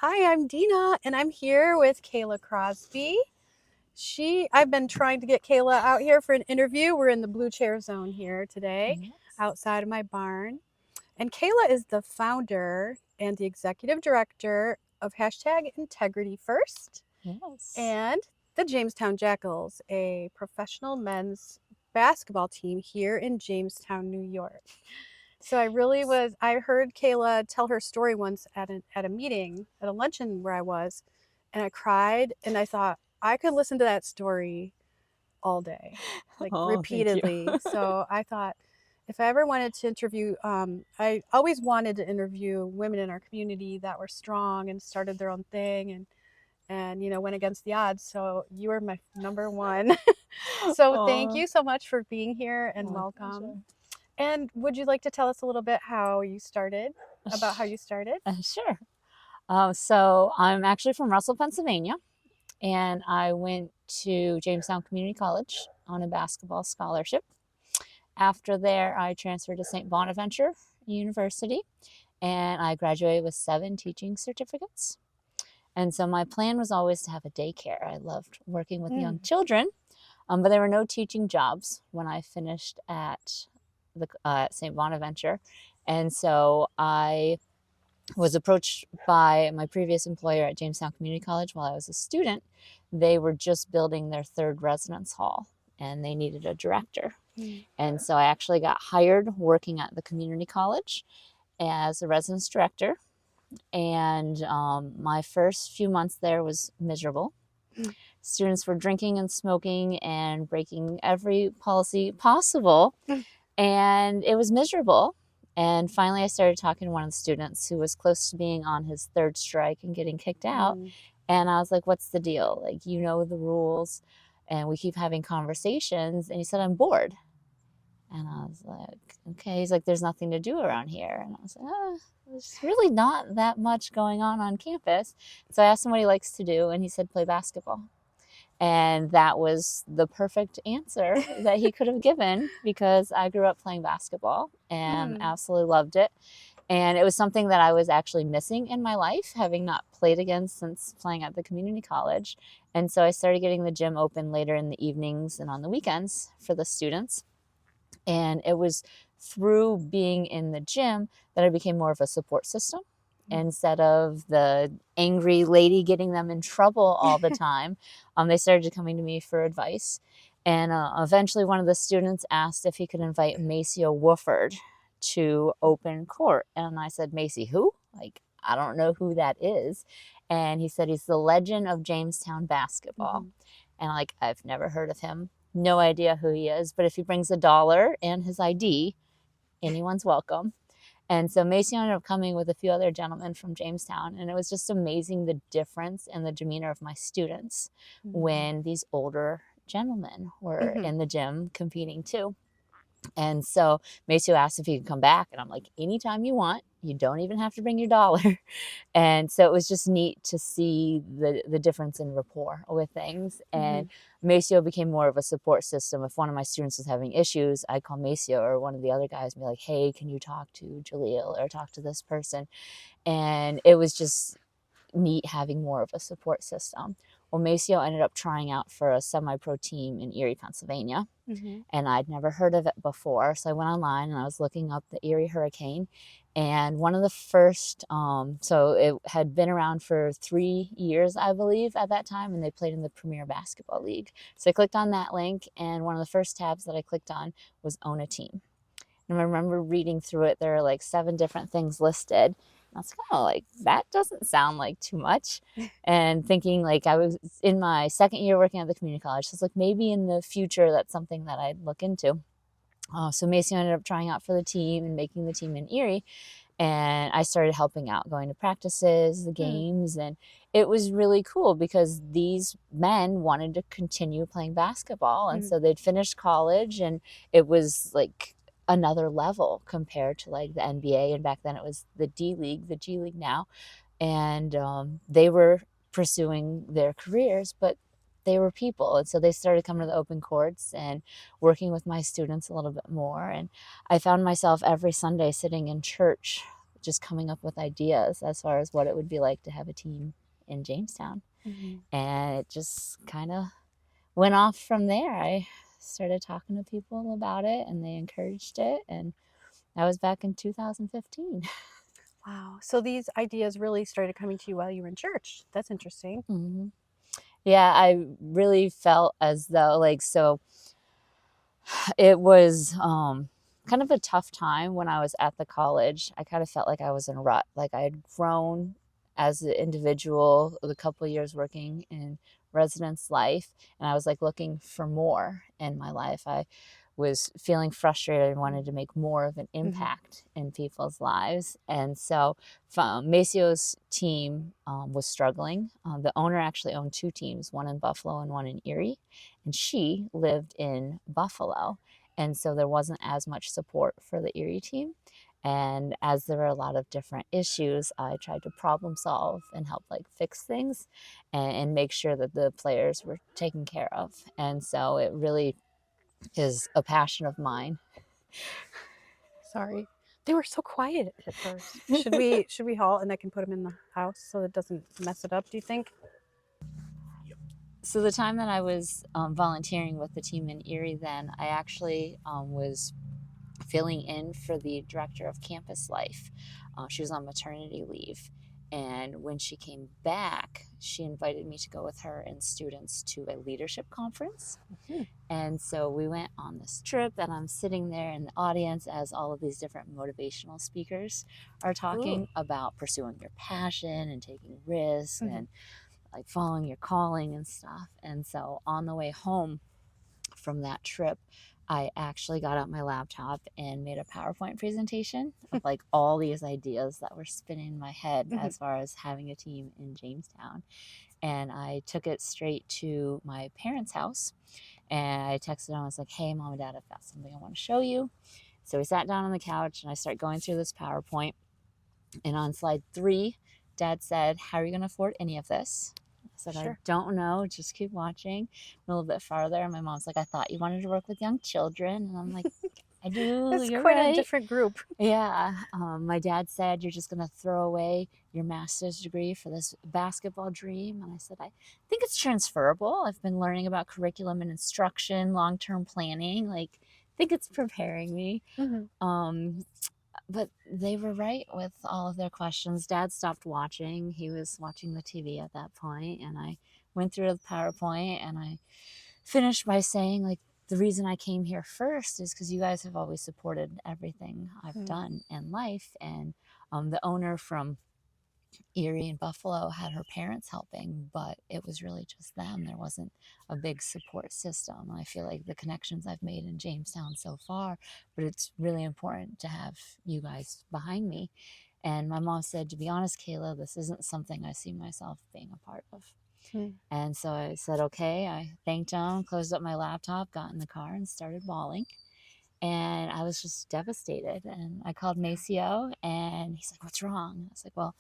Hi, I'm Dina, and I'm here with Kayla Crosby. I've been trying to get Kayla out here for an interview. We're in the blue chair zone here today, Yes. outside of my barn. And Kayla is the founder and the executive director of hashtag Integrity First Yes. and the Jamestown Jackals, a professional men's basketball team here in Jamestown, New York. So I heard Kayla tell her story once at a meeting, at a luncheon where I was, and I cried and I thought I could listen to that story all day, like Oh, thank you. repeatedly. So I thought if I ever wanted to interview, I always wanted to interview women in our community that were strong and started their own thing and went against the odds. So you were my number one. So thank Oh, you so much for being here and my welcome. pleasure. And would you like to tell us a little bit about how you started? Sure. So I'm actually from Russell, Pennsylvania, and I went to Jamestown Community College on a basketball scholarship. After there, I transferred to St. Bonaventure University, and I graduated with 7 teaching certificates. And so my plan was always to have a daycare. I loved working with young Mm. children, but there were no teaching jobs when I finished at the St. Bonaventure. And so I was approached by my previous employer at Jamestown Community College while I was a student. They were just building their third residence hall and they needed a director. Mm. And so I actually got hired working at the community college as a residence director. And my first few months there was miserable. Mm. Students were drinking and smoking and breaking every policy possible, Mm. and it was miserable. And finally, I started talking to one of the students who was close to being on his third strike and getting kicked out. Mm. And I was like, "What's the deal? Like, you know the rules." And we keep having conversations. And he said, "I'm bored." And I was like, "Okay." He's like, "There's nothing to do around here." And I was like, there's really not that much going on campus. So I asked him what he likes to do, and he said, "Play basketball." And that was the perfect answer that he could have given because I grew up playing basketball and Mm. absolutely loved it. And it was something that I was actually missing in my life, having not played again since playing at the community college. And so I started getting the gym open later in the evenings and on the weekends for the students. And it was through being in the gym that I became more of a support system instead of the angry lady getting them in trouble all the time. They started coming to me for advice. And eventually, one of the students asked if he could invite Maceo Wooford to open court. And I said, "Macy, who? Like, I don't know who that is." And he said, "He's the legend of Jamestown basketball." Mhm. And like, I've never heard of him, no idea who he is, but if he brings $1 and his ID, anyone's welcome. And so Macy ended up coming with a few other gentlemen from Jamestown, and it was just amazing the difference in the demeanor of my students Mhm. when these older gentlemen were Mhm. in the gym competing too. And so Maceo asked if he could come back, and I'm like, "Anytime you want. You don't even have to bring your dollar." And so it was just neat to see the difference in rapport with things. And Mhm. Maceo became more of a support system. If one of my students was having issues, I'd call Maceo or one of the other guys and be like, "Hey, can you talk to Jaleel or talk to this person?" And it was just neat having more of a support system. Well, Maceo ended up trying out for a semi-pro team in Erie, Pennsylvania, Mhm. and I'd never heard of it before. So I went online and I was looking up the Erie Hurricane. And one of the first, so it had been around for 3 years, I believe, at that time, and they played in the Premier Basketball League. So I clicked on that link, and one of the first tabs that I clicked on was Own a Team. And I remember reading through it, there are like 7 different things listed. I was kind of like, that doesn't sound like too much. And thinking like I was in my second year working at the community college. So it's like maybe in the future that's something that I'd look into. So Macy ended up trying out for the team and making the team in Erie. And I started helping out, going to practices, the Mm. games. And it was really cool because these men wanted to continue playing basketball. And Mhm. so they'd finished college and it was like another level compared to like the NBA. And back then it was the D League, the G League now. And they were pursuing their careers, but they were people. And so they started coming to the open courts and working with my students a little bit more. And I found myself every Sunday sitting in church just coming up with ideas as far as what it would be like to have a team in Jamestown. Mhm. And it just kind of went off from there. I started talking to people about it and they encouraged it. And that was back in 2015. Wow. So these ideas really started coming to you while you were in church. That's interesting. Mm-hmm. Yeah, I really felt as though, like, so it was kind of a tough time when I was at the college. I kind of felt like I was in a rut. Like I had grown as an individual, the couple of years working in residence life, and I was like looking for more in my life. I was feeling frustrated and wanted to make more of an Mm-hmm. impact in people's lives. And so Macio's team was struggling. The owner actually owned two teams, one in Buffalo and one in Erie, and she lived in Buffalo. And so there wasn't as much support for the Erie team. And as there were a lot of different issues, I tried to problem solve and help like fix things and make sure that the players were taken care of. And so it really is a passion of mine. Sorry. They were so quiet at first. Should we halt and I can put them in the house so it doesn't mess it up, do you think? So the time that I was volunteering with the team in Erie, then I actually was filling in for the director of campus life. She was on maternity leave. And when she came back, she invited me to go with her and students to a leadership conference. Hmm. And so we went on this trip, and I'm sitting there in the audience as all of these different motivational speakers are Ooh. talking about pursuing your passion and taking risks Mm-hmm. and like following your calling and stuff. And so on the way home from that trip, I actually got out my laptop and made a PowerPoint presentation of like all these ideas that were spinning in my head Mm-hmm. as far as having a team in Jamestown. And I took it straight to my parents' house and I texted them. I was like, hey, mom and dad, I've got something I want to show you. So we sat down on the couch and I started going through this PowerPoint. And on slide 3, dad said, how are you going to afford any of this? I said, I Sure. don't know. Just keep watching. A little bit farther. And my mom's like, I thought you wanted to work with young children. And I'm like, I do. That's You're quite a right. different group. Yeah. My dad said, you're just going to throw away your master's degree for this basketball dream. And I said, I think it's transferable. I've been learning about curriculum and instruction, long term planning. Like, I think it's preparing me. Mm-hmm. Um, but they were right with all of their questions. Dad stopped watching. He was watching the TV at that point, and I went through the PowerPoint and I finished by saying, like, the reason I came here first is because you guys have always supported everything I've done in life. And the owner from Erie and Buffalo had her parents helping, but it was really just them. There wasn't a big support system. I feel like the connections I've made in Jamestown so far, but it's really important to have you guys behind me. And my mom said, to be honest, Kayla, this isn't something I see myself being a part of. Mm-hmm. And so I said, okay. I thanked him, closed up my laptop, got in the car, and started bawling. And I was just devastated. And I called Maceo and he's like, what's wrong? I was like, well,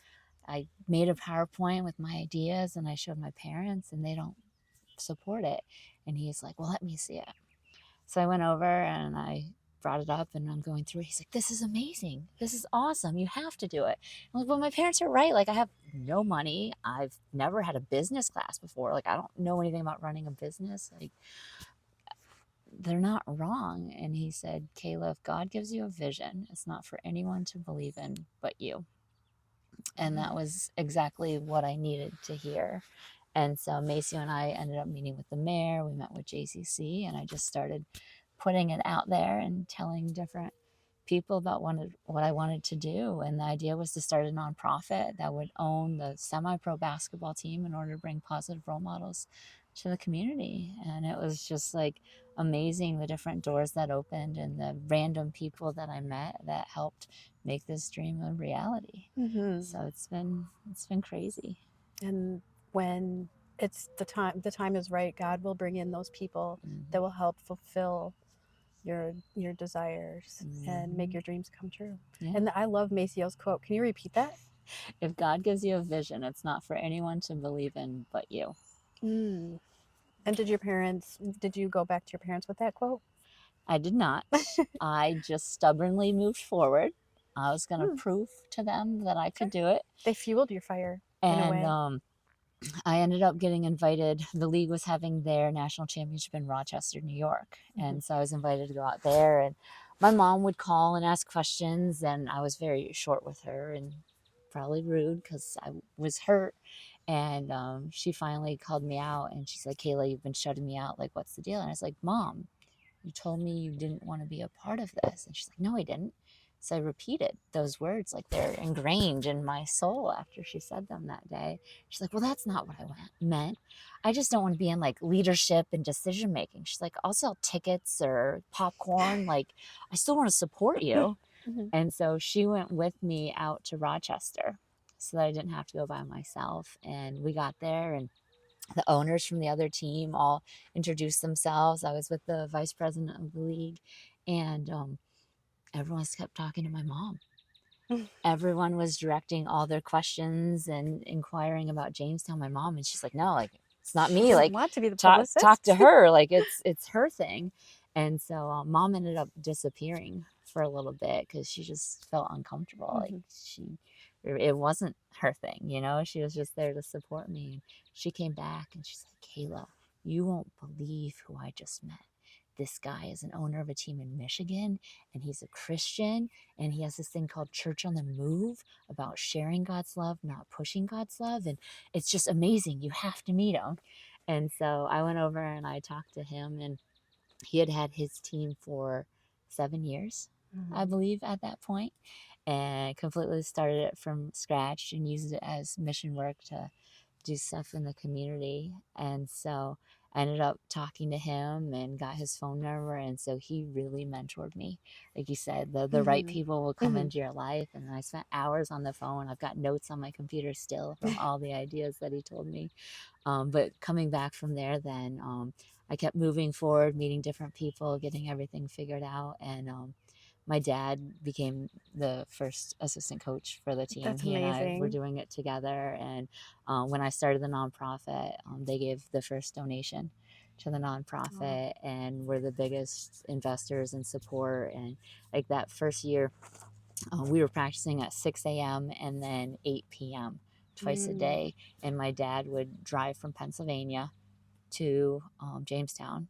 I made a PowerPoint with my ideas and I showed my parents and they don't support it. And he's like, well, let me see it. So I went over and I brought it up and I'm going through it. He's like, this is amazing. This is awesome. You have to do it. I'm like, well, my parents are right. Like, I have no money. I've never had a business class before. Like, I don't know anything about running a business. Like, they're not wrong. And he said, Kayla, if God gives you a vision, it's not for anyone to believe in but you. And that was exactly what I needed to hear. And so Maceo and I ended up meeting with the mayor. We met with JCC, and I just started putting it out there and telling different people about what I wanted to do. And the idea was to start a nonprofit that would own the semi-pro basketball team in order to bring positive role models to the community. And it was just like amazing, the different doors that opened and the random people that I met that helped make this dream a reality. Mm-hmm. So it's been crazy. And when it's the time is right, God will bring in those people that will help fulfill your desires and make your dreams come true. Yeah. And I love Maceo's quote. Can you repeat that? If God gives you a vision, it's not for anyone to believe in but you. Mm. And did you go back to your parents with that quote? I did not. I just stubbornly moved forward. I was going to Hmm. prove to them that I could Okay. do it. They fueled your fire in a And way. I ended up getting invited. The league was having their national championship in Rochester, New York. Mm-hmm. And so I was invited to go out there. And my mom would call and ask questions. And I was very short with her and probably rude because I was hurt. And she finally called me out and she's like, Kayla, you've been shutting me out. Like, what's the deal? And I was like, Mom, you told me you didn't want to be a part of this. And she's like, no, I didn't. So I repeated those words like they're ingrained in my soul after she said them that day. She's like, well, that's not what I meant. I just don't want to be in like leadership and decision making. She's like, I'll sell tickets or popcorn. Like, I still want to support you. Mm-hmm. And so she went with me out to Rochester so that I didn't have to go by myself. And we got there and the owners from the other team all introduced themselves. I was with the vice president of the league, and everyone kept talking to my mom. Everyone was directing all their questions and inquiring about Jamestown, my mom, and she's like, no, like it's not She me. didn't Like want to be the talk to publicist. her. Like it's her thing. And so mom ended up disappearing for a little bit because she just felt uncomfortable. Like Mm-hmm. it wasn't her thing, you know. She was just there to support me. And she came back and she's like, Kayla, you won't believe who I just met. This guy is an owner of a team in Michigan, and he's a Christian, and he has this thing called Church on the Move about sharing God's love, not pushing God's love. And it's just amazing. You have to meet him. And so I went over and I talked to him, and he had had his team for 7 years, I Mm-hmm. believe, at that point, and completely started it from scratch and used it as mission work to do stuff in the community. And so I ended up talking to him and got his phone number. And so he really mentored me. Like you said, the right Mm-hmm. people will come Mm-hmm. into your life. And I spent hours on the phone. I've got notes on my computer still from all the ideas that he told me. But coming back from there, then I kept moving forward, meeting different people, getting everything figured out. And my dad became the first assistant coach for the team. That's He and I were amazing. doing it together. And when I started the nonprofit, they gave the first donation to the Oh. nonprofit and were the biggest investors and support. And like that first year, we were practicing at 6 a.m. and then 8 p.m. twice a Mm. day. And my dad would drive from Pennsylvania to Jamestown,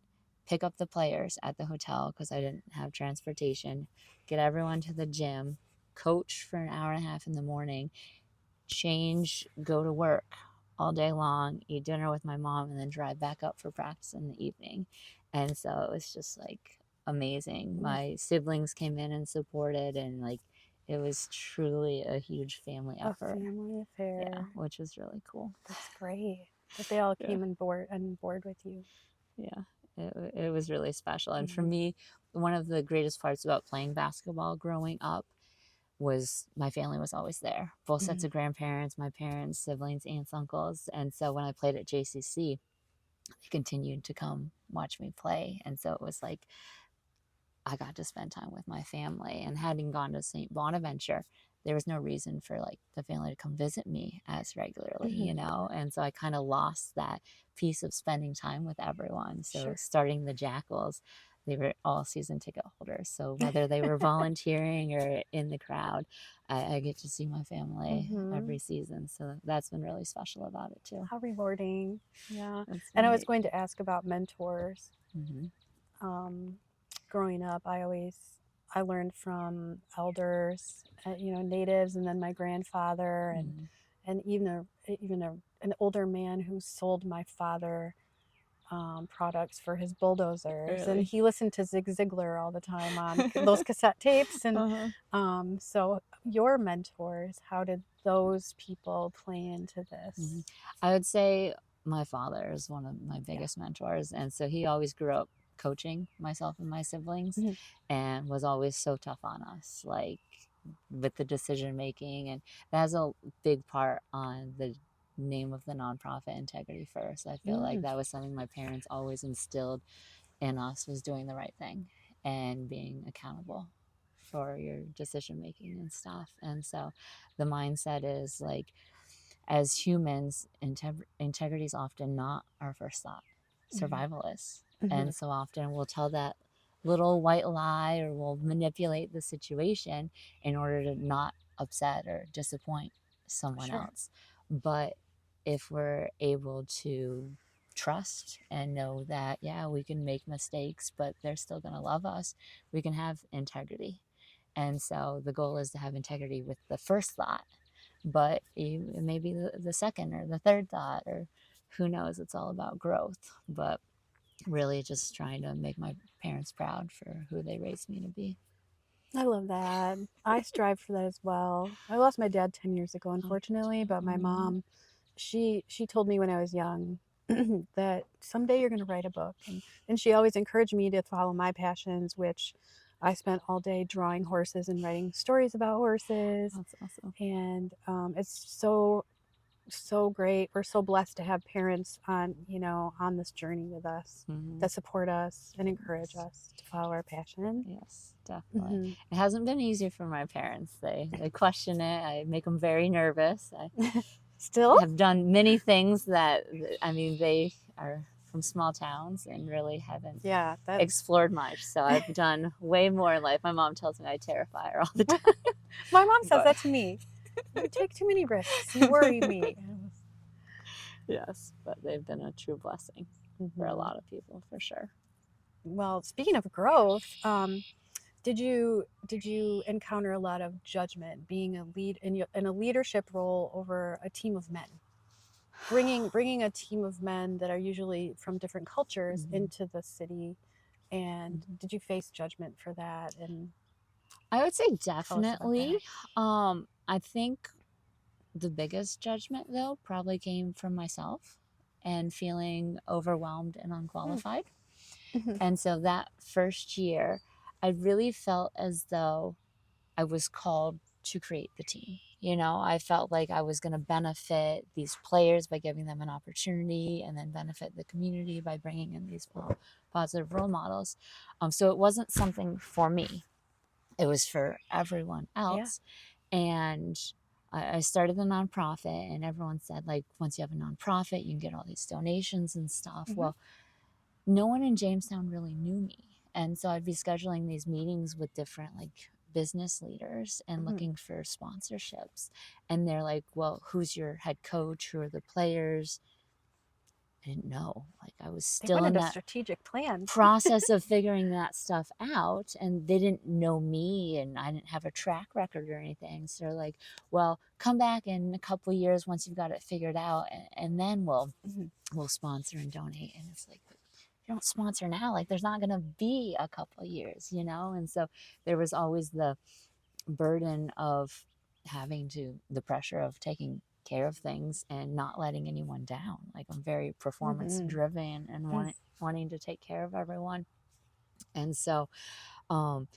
pick up the players at the hotel because I didn't have transportation, get everyone to the gym, coach for an hour and a half in the morning, change, go to work all day long, eat dinner with my mom, and then drive back up for practice in the evening. And so it was just like amazing. Mm. My siblings came in and supported, and like it was truly a huge family A effort. family Yeah, affair. which was really cool. That's great that they all Yeah. came on board with you. Yeah, it was really special. And for Mm-hmm. me, one of the greatest parts about playing basketball growing up was my family was always there. Both sets Mm-hmm. of grandparents, my parents, siblings, aunts, uncles. And so when I played at JCC, they continued to come watch me play. And so it was like I got to spend time with my family. And having gone to St. Bonaventure, there was no reason for like the family to come visit me as regularly, Mm-hmm. you know? And so I kind of lost that piece of spending time with everyone. So Sure. starting the Jackals, they were all season ticket holders. So whether they were volunteering or in the crowd, I get to see my family Mm-hmm. every season. So that's been really special about it too. How rewarding. Yeah. That's And I was great. going to ask about mentors. Mm-hmm. Um, Growing up, I learned from elders, natives, and then my grandfather, Mm-hmm. and an older man who sold my father products for his bulldozers, and Really? he listened to Zig Ziglar all the time on those cassette tapes. And Uh-huh. so, your mentors, how did those people play into Mhm. this? I would say my father is one of my Yeah. biggest mentors. And so he always grew up coaching myself and my siblings Mhm. and was always so tough on us, like with the decision making. And that has a big part on the name of the nonprofit, Integrity First. I feel like Mm. that was something my parents always instilled in us, was doing the right thing and being accountable for your decision making and stuff. And so the mindset is like, as humans, integrity is often not our first thought. Mhm. Survival is. And Mhm. so often we'll tell that little white lie or we'll manipulate the situation in order to not upset or disappoint someone Sure. else. But if we're able to trust and know that, yeah, we can make mistakes, but they're still going to love us, we can have integrity. And so the goal is to have integrity with the first thought, but maybe the second or the third thought, or who knows, it's all about growth. But really just trying to make my parents proud for who they raised me to be. I love that. I strive for that as well. I lost my dad 10 years ago, Oh, unfortunately, but my mm, mom, she told me when I was young that someday you're going to write a book. And she always encouraged me to follow my passions, which I spent all day drawing horses and writing stories about horses. that's awesome. And it's so great. We're so blessed to have parents on, on this journey with us Mm-hmm. that support us and encourage Yes. us to follow our passion. Yes, definitely. Hmm. It hasn't been easy for my parents. They question it. I make them very nervous. I Still? have done many things that, I mean, they are from small towns and really haven't Yeah, that's explored much. So I've done way more in life. My mom tells me I terrify her all the time. my mom says But that to me. You take too many risks. You worry me. yes, but they've been a true blessing for a Hmm. lot of people, for sure. Well, speaking of growth, did you encounter a lot of judgment being a lead in a leadership role over a team of men? Bringing a team of men that are usually from different cultures Mm-hmm. into the city, and Mm-hmm. did you face judgment for that? And I would say tell us about definitely. that. I think the biggest judgment, though, probably came from myself and feeling overwhelmed and unqualified. Mm-hmm. And so that first year, I really felt as though I was called to create the team. I felt like I was going to benefit these players by giving them an opportunity and then benefit the community by bringing in these positive role models. So it wasn't something for me, it was for everyone Yeah. else. And I started the nonprofit, and everyone said, like, once you have a nonprofit, you can get all these donations and stuff. Mm-hmm. Well, no one in Jamestown really knew me. And so I'd be scheduling these meetings with different like business leaders and Mm-hmm. looking for sponsorships. And they're like, well, who's your head coach? Who are the players? I didn't know. Like, I was They still in wanted a that strategic plan. process of figuring that stuff out, and they didn't know me and I didn't have a track record or anything. So they're like, well, come back in a couple of years once you've got it figured out, and then Mm-hmm. we'll sponsor and donate. And it's like, you don't sponsor now, like there's not going to be a couple of years. And so there was always the burden of having to the pressure of taking care of things and not letting anyone down. Like, I'm very performance Mm-hmm. driven and wanting to take care of everyone. And so um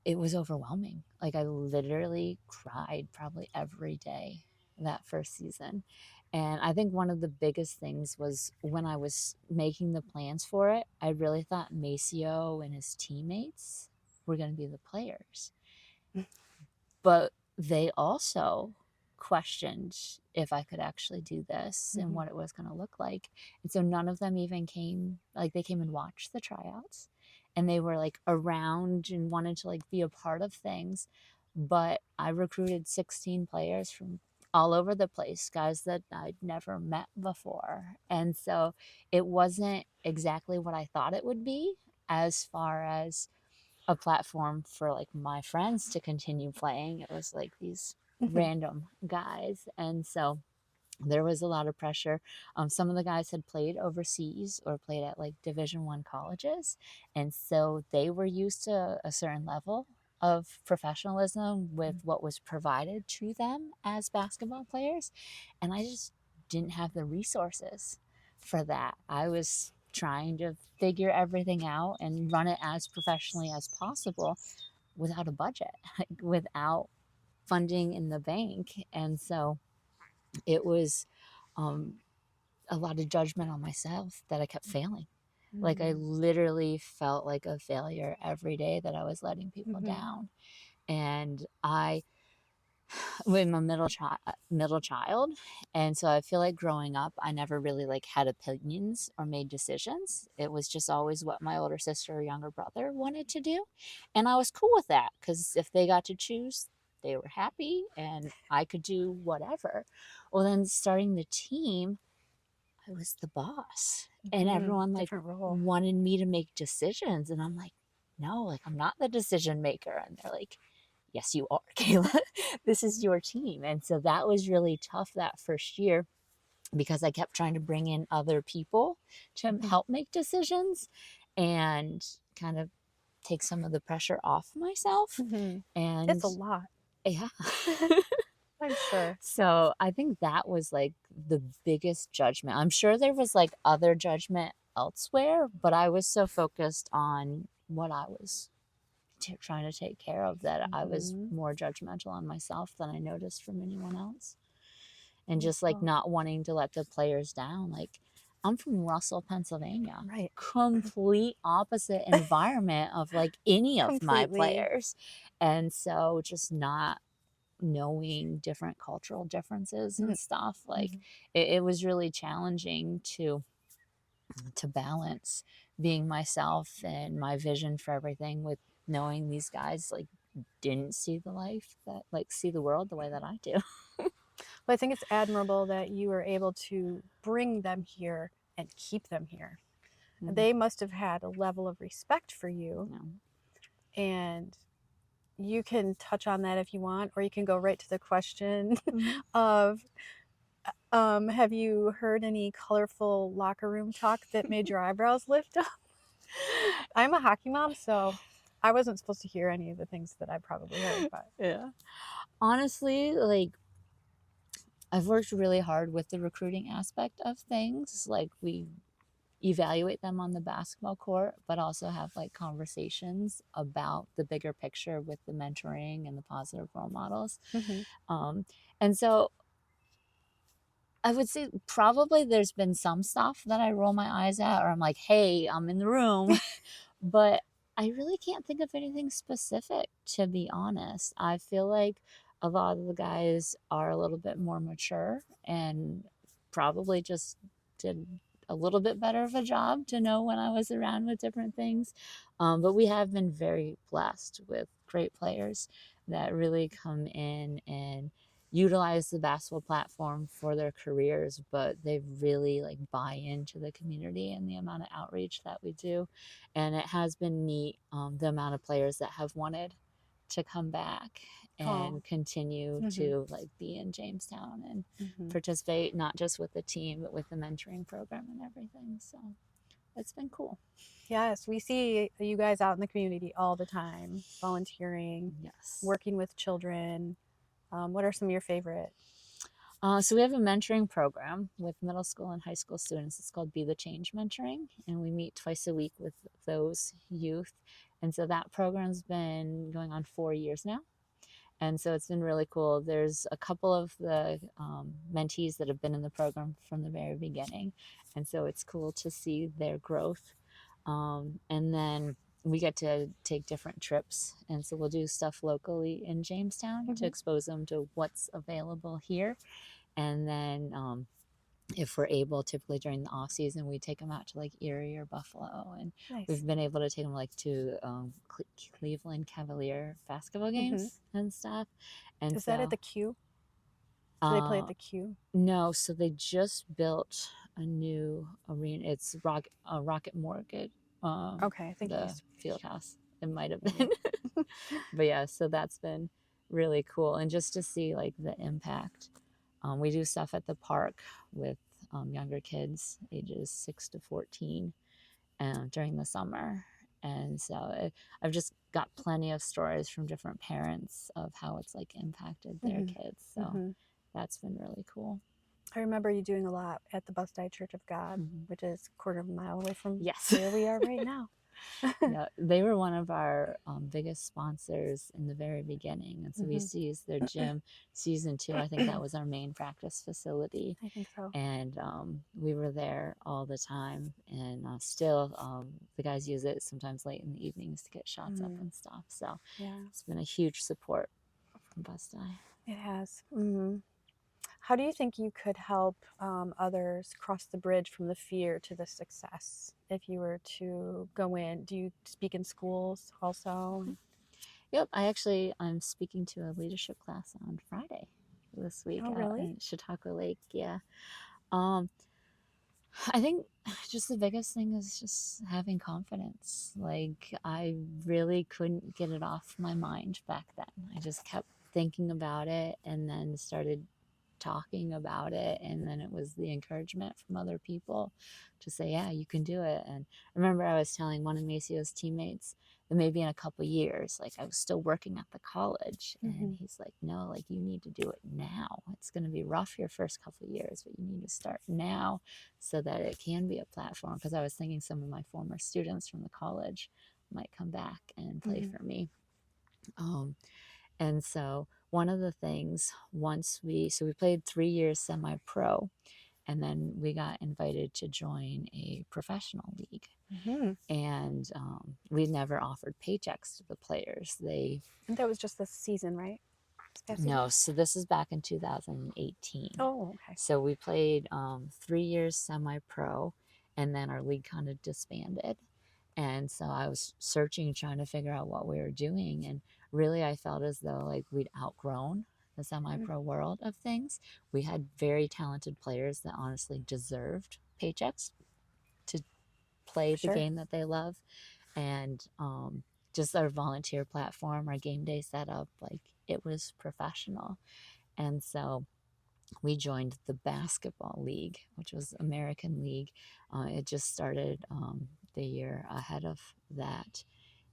it was overwhelming. Like, I literally cried probably every day that first season. And I think one of the biggest things was when I was making the plans for it, I really thought Maceo and his teammates were going to be the players. But they also questioned if I could actually do this and Mm-hmm. what it was going to look like. And so none of them even came, like, they came and watched the tryouts, and they were like around and wanted to like be a part of things. But I recruited 16 players from all over the place, guys that I'd never met before. And so it wasn't exactly what I thought it would be, as far as a platform for like my friends to continue playing. It was like these Mm-hmm. random guys. And so there was a lot of pressure. Some of the guys had played overseas or played at like Division 1 colleges. And so they were used to a certain level of professionalism with what was provided to them as basketball players. And I just didn't have the resources for that. I was trying to figure everything out and run it as professionally as possible without a budget, without funding in the bank. And so it was um, a lot of judgment on myself that I kept failing. Like, I literally felt like a failure every day, that I was letting people Mm-hmm. down. And I with my middle child, and so I feel like growing up I never really like had opinions or made decisions. It was just always what my older sister or younger brother wanted to do, and I was cool with that because if they got to choose, they were happy and I could do whatever. Well, then starting the team, I was the boss, and everyone like Different role. wanted me to make decisions, and I'm like, no, like I'm not the decision maker. And they're like, yes, you are, Kayla. This is your team. And so that was really tough that first year because I kept trying to bring in other people to Mhm. help make decisions and kind of take some of the pressure off myself. And It's a lot. yeah. I'm sure. So I think that was like the biggest judgment. I'm sure there was like other judgment elsewhere, but I was so focused on what I was trying to take care of that I was Mhm. more judgmental on myself than I noticed from anyone else. And Oh, just like well, not wanting to let the players down. Like, I'm from Russell, Pennsylvania. right. Complete opposite environment of like any of my Completely. players. And so just not knowing different cultural differences and Mhm. stuff, like Mhm. it was really challenging to balance being myself and my vision for everything with knowing these guys like didn't see the life that like see the world the way that I do. Well, I think it's admirable that you were able to bring them here and keep them here. Mm, They must have had a level of respect for you, no. and you can touch on that if you want, or you can go right to the question Mhm. of have you heard any colorful locker room talk that made your eyebrows lift up? I'm a hockey mom, so I wasn't supposed to hear any of the things that I probably heard, but Yeah. Honestly, like I've worked really hard with the recruiting aspect of things. Like we evaluate them on the basketball court, but also have like conversations about the bigger picture with the mentoring and the positive role models. Mhm. Um, and so I would say probably there's been some stuff that I roll my eyes at, or I'm like, hey, I'm in the room. But I really can't think of anything specific, to be honest. I feel like a lot of the guys are a little bit more mature and probably just did a little bit better of a job to know when I was around with different things. But we have been very blessed with great players that really come in and utilize the basketball platform for their careers, but they really like buy into the community and the amount of outreach that we do. And it has been neat, the amount of players that have wanted to come back Oh. and continue Mhm. to like be in Jamestown and Mhm. participate not just with the team but with the mentoring program and everything. So it's been cool. Yes, we see you guys out in the community all the time, volunteering, Yes. working with children. What are some of your favorite? So we have a mentoring program with middle school and high school students. It's called Be the Change Mentoring, and we meet twice a week with those youth. And so that program's been going on 4 years now. And so it's been really cool. There's a couple of the mentees that have been in the program from the very beginning. And so it's cool to see their growth. And then we get to take different trips. And so we'll do stuff locally in Jamestown to Mhm. expose them to what's available here. And then if we're able, typically during the off season, we take them out to like Erie or Buffalo, and Nice. we've been able to take them like to Cleveland Cavalier basketball Mhm. games and stuff. And Is that at so, the Q? Do they play at uh, the Q? no, so they just built a new arena. It's Rocket Mortgage, Okay, I think it the used to be the field Q. house. It might have been, Maybe. but yeah. So that's been really cool, and just to see like the impact. We do stuff at the park with younger kids, ages 6 to 14, during the summer. And so I've just got plenty of stories from different parents of how it's like impacted their Mhm. kids. So Mhm. that's been really cool. I remember you doing a lot at the Bustide Church of God, Mhm. which is a quarter of a mile away from Yes. where we are right now. Yeah, they were one of our biggest sponsors in the very beginning. And so we Mhm. used to use their gym. Season 2, I think that was our main practice facility. I think so. And we were there all the time. And still, the guys use it sometimes late in the evenings to get shots up Mm. and stuff. So Yeah. it's been a huge support from Bust Eye. It has. How do you think you could help others cross the bridge from the fear to the success if you were to go in? Do you speak in schools also? Yep, I'm speaking to a leadership class on Friday this week Oh, out really? in Chautauqua Lake. Yeah. Um, I think just the biggest thing is just having confidence. Like, I really couldn't get it off my mind back then. I just kept thinking about it and then started talking about it, and then it was the encouragement from other people to say, yeah, you can do it. And I remember I was telling one of Macio's teammates that maybe in a couple years, like, I was still working at the college, and Mm-hmm. he's like, no, like, you need to do it now. It's going to be rough your first couple years, but you need to start now so that it can be a platform. Because I was thinking some of my former students from the college might come back and play Mm-hmm. for me. um, and so one of the things, we played 3 years semi-pro, and then we got invited to join a professional league. Mm-hmm. And we never offered paychecks to the players. They And that was just this season, right? This past season? No, so this is back in 2018. Oh, okay. So we played 3 years semi-pro, and then our league kind of disbanded. And so I was searching, trying to figure out what we were doing. And really, I felt as though like we'd outgrown the semi Mm, pro world of things. We had very talented players that honestly deserved paychecks to play the sure. game that they love. And just our volunteer platform, our game day setup, like, it was professional. And so we joined the basketball league, which was American League. It just started the year ahead of that,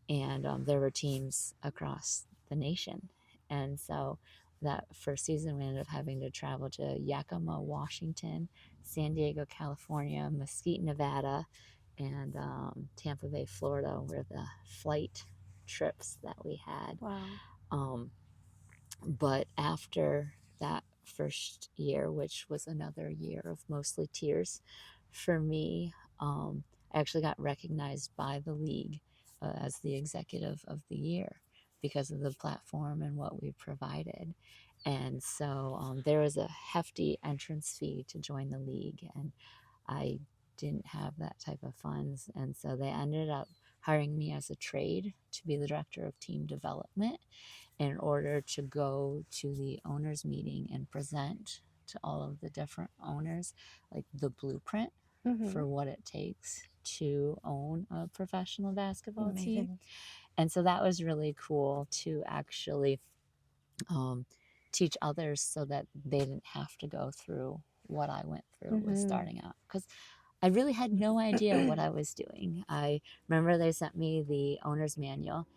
and there were teams across the nation. And so that first season, we ended up having to travel to Yakima, Washington, San Diego, California, Mesquite, Nevada, and Tampa Bay, Florida, were the flight trips that we had. Wow. Um, but after that first year, which was another year of mostly tears for me, I actually got recognized by the league as the executive of the year because of the platform and what we provided. And so there was a hefty entrance fee to join the league, and I didn't have that type of funds. And so they ended up hiring me as a trade to be the director of team development in order to go to the owners meeting and present to all of the different owners like the blueprint Mm-hmm. for what it takes to own a professional basketball team. Amazing. And so that was really cool to actually um, teach others so that they didn't have to go through what I went through with Mm-hmm. starting out, because I really had no idea what I was doing. I remember they sent me the owner's manual,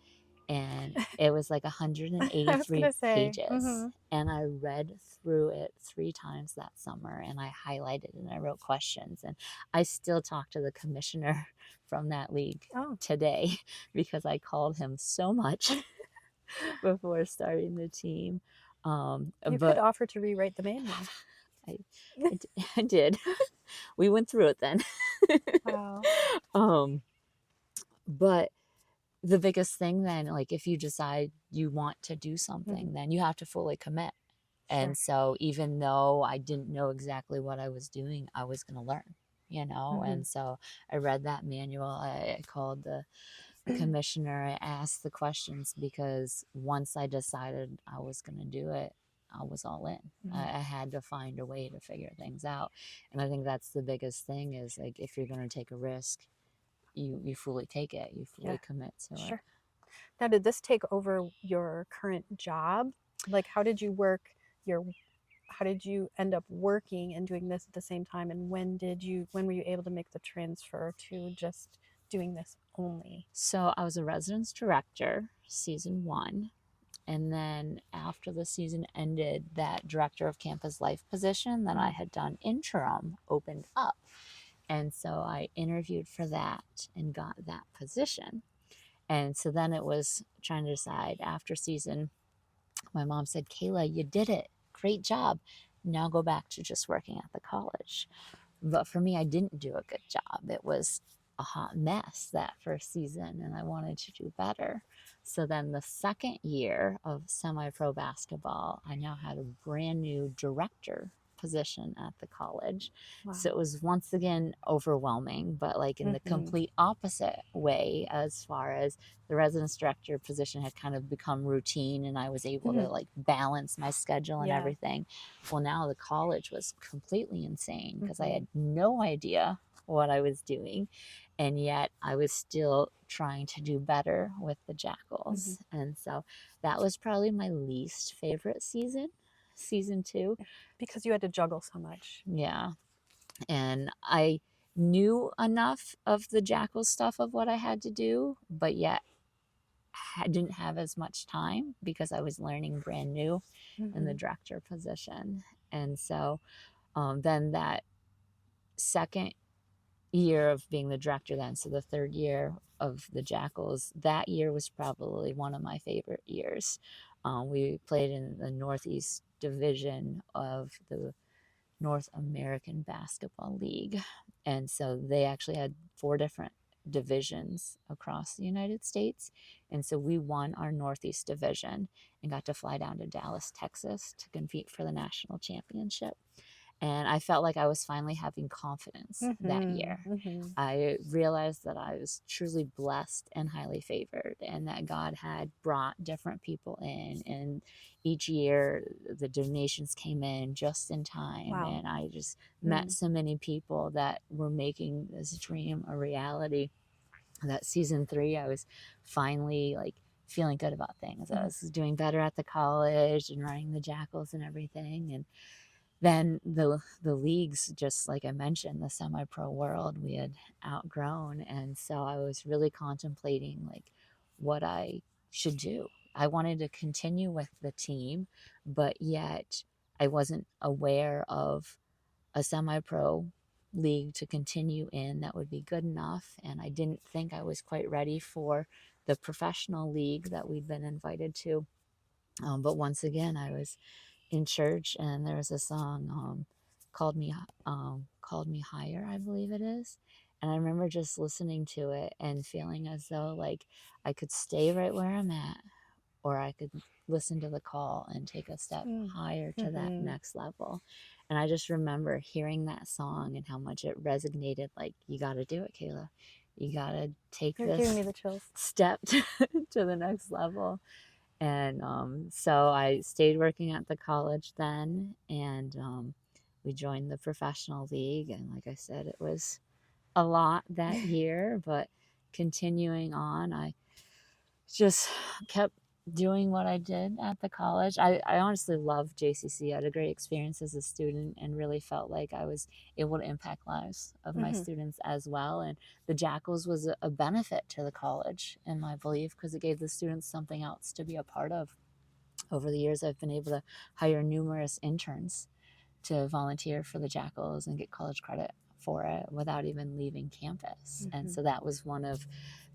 and it was like I was 183 gonna say. pages. Mm-hmm. And I read through it 3 times that summer, and I highlighted and I wrote questions. And I still talk to the commissioner from that league Oh, today because I called him so much before starting the team. you could But offer to rewrite the manual. I, I did. We went through it then. Wow. um, but the biggest thing then, like, if you decide you want to do Mm-hmm. something, then you have to fully commit. And Sure. so even though I didn't know exactly what I was doing, I was going to learn, Mm-hmm. and so I read that manual. I called the commissioner, I asked the questions, because once I decided I was going to do it, I was all in. Mm-hmm. I had to find a way to figure things out. And I think that's the biggest thing, is like, if you're going to take a risk, you fully take it, you Yeah. fully commit to it. Sure. Now, did this take over your current job? Like, how did you work your how did you end up working and doing this at the same time, and when were you able to make the transfer to just doing this only? So I was a residence director season 1, and then after the season ended, that director of campus life position that I Mm. had done interim opened up. And so I interviewed for that and got that position. And so then it was trying to decide after season. My mom said, Kayla, you did it. Great job. Now go back to just working at the college. But for me, I didn't do a good job. It was a hot mess that first season, and I wanted to do better. So then the second year of semi-pro basketball, I now had a brand new director position at the college. So Wow. it was once again overwhelming, but like in the Mhm. complete opposite way, as far as the residence director position had kind of become routine and I was able to Mhm. like balance my schedule and Yeah. everything. Well, now the college was completely insane because I Mhm. had no idea what I was doing. And yet I was still trying to do better with the Mhm. Jackals. And so that was probably my least favorite season, season two. Because you had to juggle so much. Yeah. And I knew enough of the Jackal stuff of what I had to do, but yet I didn't have as much time because I was learning brand new in the Mhm. director position. And so then that second year of being the director, then, so the third year of the Jackals, that year was probably one of my favorite years. We played in the Northeast Division of the North American Basketball League. And so they actually had 4 different divisions across the United States. And so we won our Northeast Division and got to fly down to Dallas, Texas to compete for the national championship. And I felt like I was finally having confidence that Mhm. year. Mhm. I realized that I was truly blessed and highly favored, and that God had brought different people in. And each year, the donations came in just in time. Wow. And I just met Mm. so many people that were making this dream a reality. That season 3, I was finally like feeling good about things. I Mhm. was doing better at the college and running the Jackals and everything. And then the leagues, just like I mentioned, the semi-pro world we had outgrown, and so I was really contemplating like what I should do. I wanted to continue with the team, but yet I wasn't aware of a semi-pro league to continue in that would be good enough, and I didn't think I was quite ready for the professional league that we'd been invited to. But once again, I was in church, and there was a song called me higher, I believe it is. And I remember just listening to it and feeling as though like I could stay right where I'm at, or I could listen to the call and take a step Mm. higher to that Mhm. next level. And I just remember hearing that song and how much it resonated. Like, you got to do it, Kayla. You got to take You're giving me this the chills. step to the next level. And so I stayed working at the college then, and we joined the professional league. And like I said, it was a lot that year, but continuing on, I just kept doing what I did at the college. I honestly loved JCC. I had a great experience as a student and really felt like I was able to impact lives of my Mhm. students as well. And the Jackals was a benefit to the college, in my belief, because it gave the students something else to be a part of. Over the years, I've been able to hire numerous interns to volunteer for the Jackals and get college credit for it without even leaving campus. And Mhm. so that was one of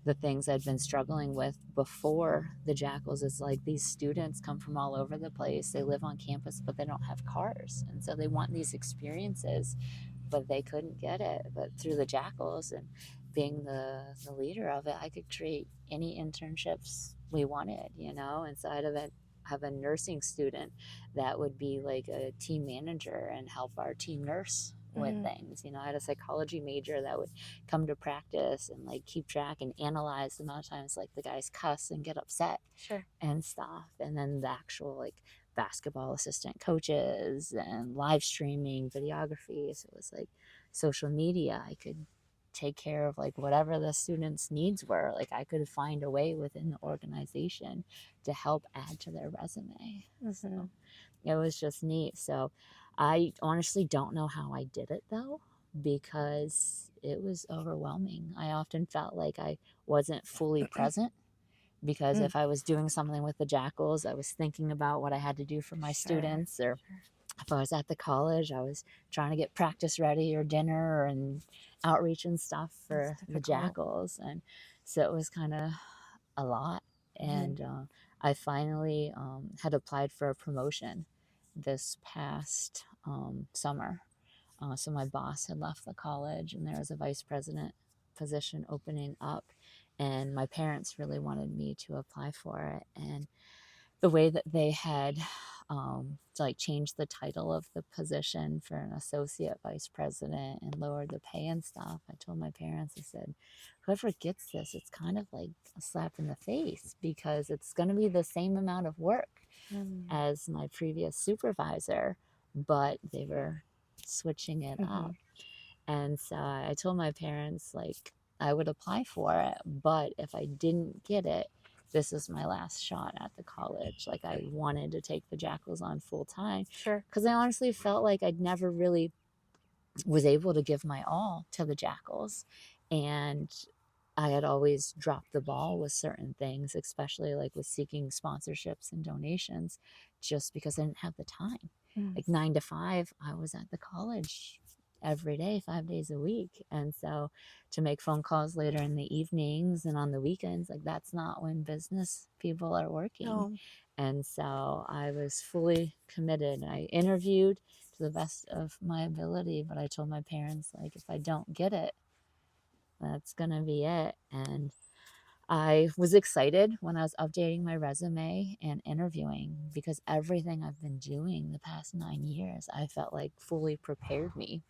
the things I'd been struggling with before the Jackals. Is like, these students come from all over the place. They live on campus, but they don't have cars. And so they want these experiences, but they couldn't get it. But through the Jackals and being the leader of it, I could create any internships we wanted, you know? And so I'd have a nursing student that would be like a team manager and help our team nurse with Mhm. things. You know, I had a psychology major that would come to practice and like keep track and analyze the amount of times like the guys cuss and get upset Sure. and stuff. And then the actual like basketball assistant coaches and live streaming videography. So it was like social media. I could take care of like whatever the students' needs were. Like, I could find a way within the organization to help add to their resume. So Mhm. it was just neat. So I honestly don't know how I did it though, because it was overwhelming. I often felt like I wasn't fully present, because Mm. if I was doing something with the Jackals, I was thinking about what I had to do for my Sure. students. Or Sure. if I was at the college, I was trying to get practice ready or dinner and outreach and stuff That's for the difficult. Jackals. And so it was kind of a lot. Mhm. And I finally had applied for a promotion this past summer. So my boss had left the college, and there was a vice president position opening up, and my parents really wanted me to apply for it. And the way that they had to like change the title of the position for an associate vice president and lowered the pay and stuff, I told my parents, I said, whoever gets this, it's kind of like a slap in the face because it's going to be the same amount of work Mm. as my previous supervisor, but they were switching it Mm-hmm. up. And so I told my parents, like, I would apply for it, but if I didn't get it, this is my last shot at the college. Like, I wanted to take the Jackals on full time Sure. because I honestly felt like I'd never really was able to give my all to the Jackals. And I had always dropped the ball with certain things, especially like with seeking sponsorships and donations, just because I didn't have the time. Mm. Like 9 to 5, I was at the college every day, 5 days a week. And so to make phone calls later in the evenings and on the weekends, like that's not when business people are working. No. And so I was fully committed. I interviewed to the best of my ability, but I told my parents, like, if I don't get it, that's going to be it. And I was excited when I was updating my resume and interviewing because everything I've been doing the past 9 years, I felt like fully prepared me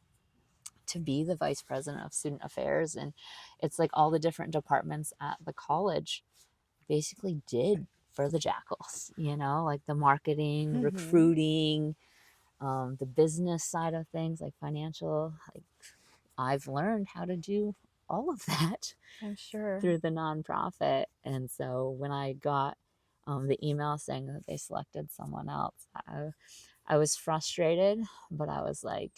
to be the vice president of student affairs. And it's like all the different departments at the college basically did for the Jackals, like the marketing, Mm-hmm. recruiting, the business side of things, like financial. Like I've learned how to do all of that I'm sure. through the nonprofit. And so when I got the email saying that they selected someone else, I was frustrated, but I was like,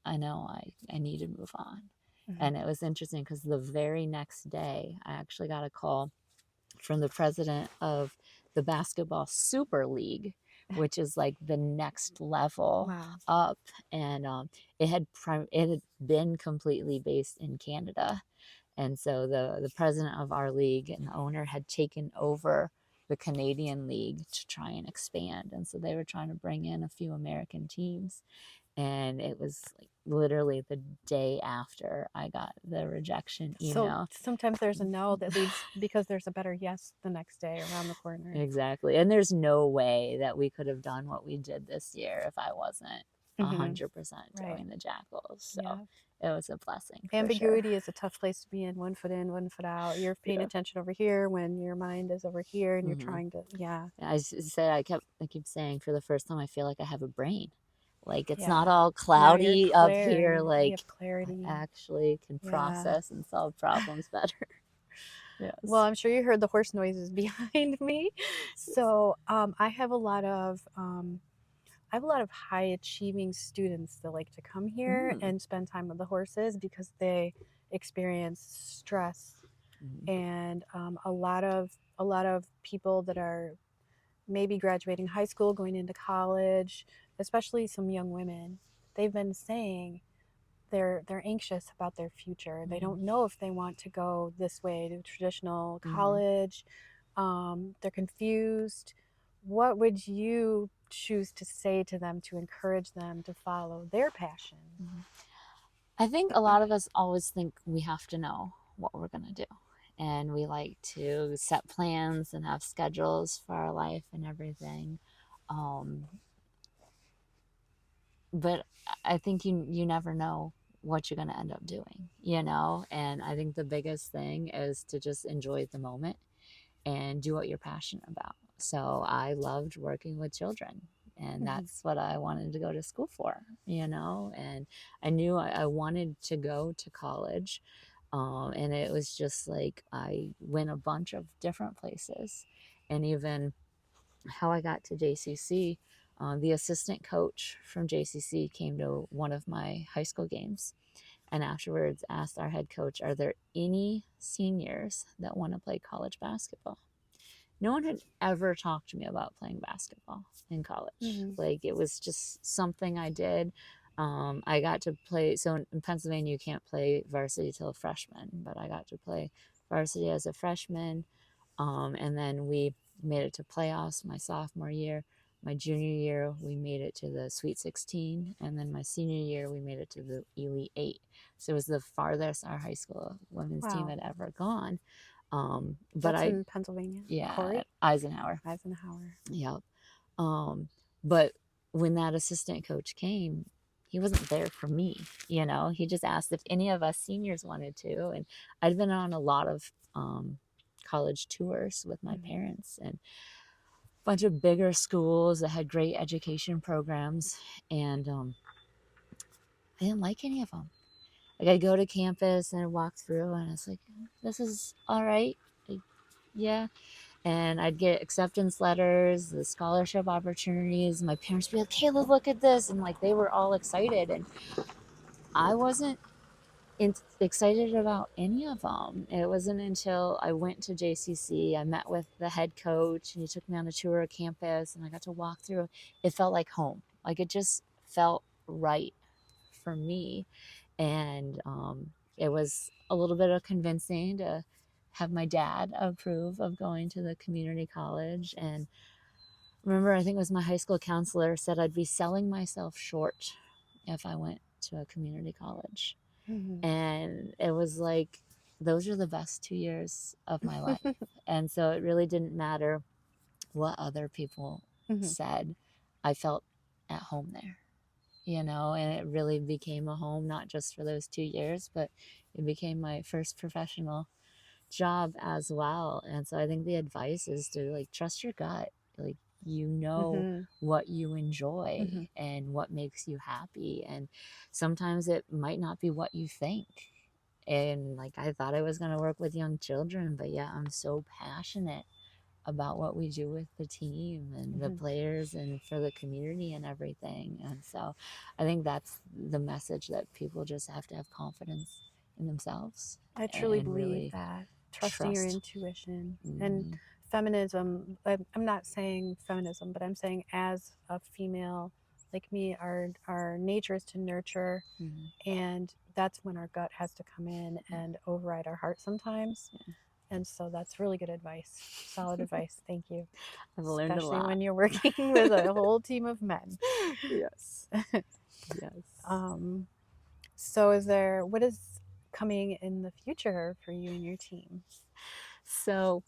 I know I need to move on. Mm-hmm. And it was interesting because the very next day, I actually got a call from the president of the Basketball Super League, which is like the next level Wow. up. And it had been completely based in Canada. And so the president of our league and the owner had taken over the Canadian league to try and expand. And so they were trying to bring in a few American teams. And it was like literally the day after I got the rejection So email. sometimes there's a no that leads because there's a better yes the next day around the corner. Exactly. And there's no way that we could have done what we did this year if I wasn't Mm-hmm. 100% Right. join the Jackals. So Yeah. it was a blessing for sure. Ambiguity is a tough place to be in. One foot in, one foot out. You're paying Yeah. attention over here when your mind is over here, and you're Hmm. trying to. Yeah. I keep saying for the first time, I feel like I have a brain. Like it's not Yeah. all Now you're cloudy up here. clear. You Like have I clarity. actually can Yeah. process and solve problems better. Well, Yes. I'm sure you heard the horse noises behind me. So I have a lot of high achieving students that like to come here Mm. and spend time with the horses because they experience stress Mm. and a lot of people that are maybe graduating high school, going into college, especially some young women. They've been saying they're anxious about their future. They Mm. don't know if they want to go this way to traditional Mm-hmm. college. They're confused. What would you choose to say to them to encourage them to follow their passion? Mm-hmm. I think a lot of us always think we have to know what we're going to do. And we like to set plans and have schedules for our life and everything. Um, but I think you never know what you're going to end up doing. And I think the biggest thing is to just enjoy the moment and do what you're passionate about. So I loved working with children, and Mm-hmm. that's what I wanted to go to school for. And I knew I wanted to go to college. And it was just like I went a bunch of different places. And even how I got to JCC, the assistant coach from JCC came to one of my high school games and afterwards asked our head coach, are there any seniors that want to play college basketball? No one had ever talked to me about playing basketball in college. Mm-hmm. Like it was just something I did. I got to play. So in Pennsylvania, you can't play varsity till a freshman, but I got to play varsity as a freshman. And then we made it to playoffs my sophomore year, my junior year, we made it to the Sweet 16. And then my senior year, we made it to the Elite Eight. So it was the farthest our high school women's team Wow. had ever gone. But That's in Pennsylvania. yeah, at Corey? Eisenhower. Eisenhower. Yep. But when that assistant coach came, he wasn't there for me. He just asked if any of us seniors wanted to. And I'd been on a lot of college tours with my parents and a bunch of bigger schools that had great education programs. And I didn't like any of them. Like, I'd go to campus and I'd walk through and it's like, this is all right. Like, yeah. And I'd get acceptance letters, the scholarship opportunities. My parents would be like, Kayla, look at this. And like, they were all excited. And I wasn't excited about any of them. It wasn't until I went to JCC, I met with the head coach and he took me on a tour of campus and I got to walk through. It felt like home. Like, it just felt right for me. And it was a little bit of convincing to have my dad approve of going to the community college. And remember, I think it was my high school counselor said I'd be selling myself short if I went to a community college. Mm-hmm. And it was like, those are the best 2 years of my life. And so it really didn't matter what other people Mm-hmm. said. I felt at home there, and it really became a home, not just for those 2 years, but it became my first professional job as well. And so I think the advice is to like trust your gut. Like, Mm-hmm. what you enjoy Mm-hmm. and what makes you happy. And sometimes it might not be what you think. And like, I thought I was going to work with young children, but yeah, I'm so passionate about what we do with the team and the Mm-hmm. players and for the community and everything. And so I think that's the message, that people just have to have confidence in themselves I truly and believe really that trusting your trust. intuition and Mm-hmm. feminism. I'm not saying feminism, but I'm saying as a female like me, our nature is to nurture, Mm-hmm. and that's when our gut has to come in and override our heart sometimes. Yeah. And so that's really good advice. Solid advice. Thank you. I've learned a Especially lot. when you're working with a whole team of men. Yes. Yes. um, what is coming in the future for you and your team? So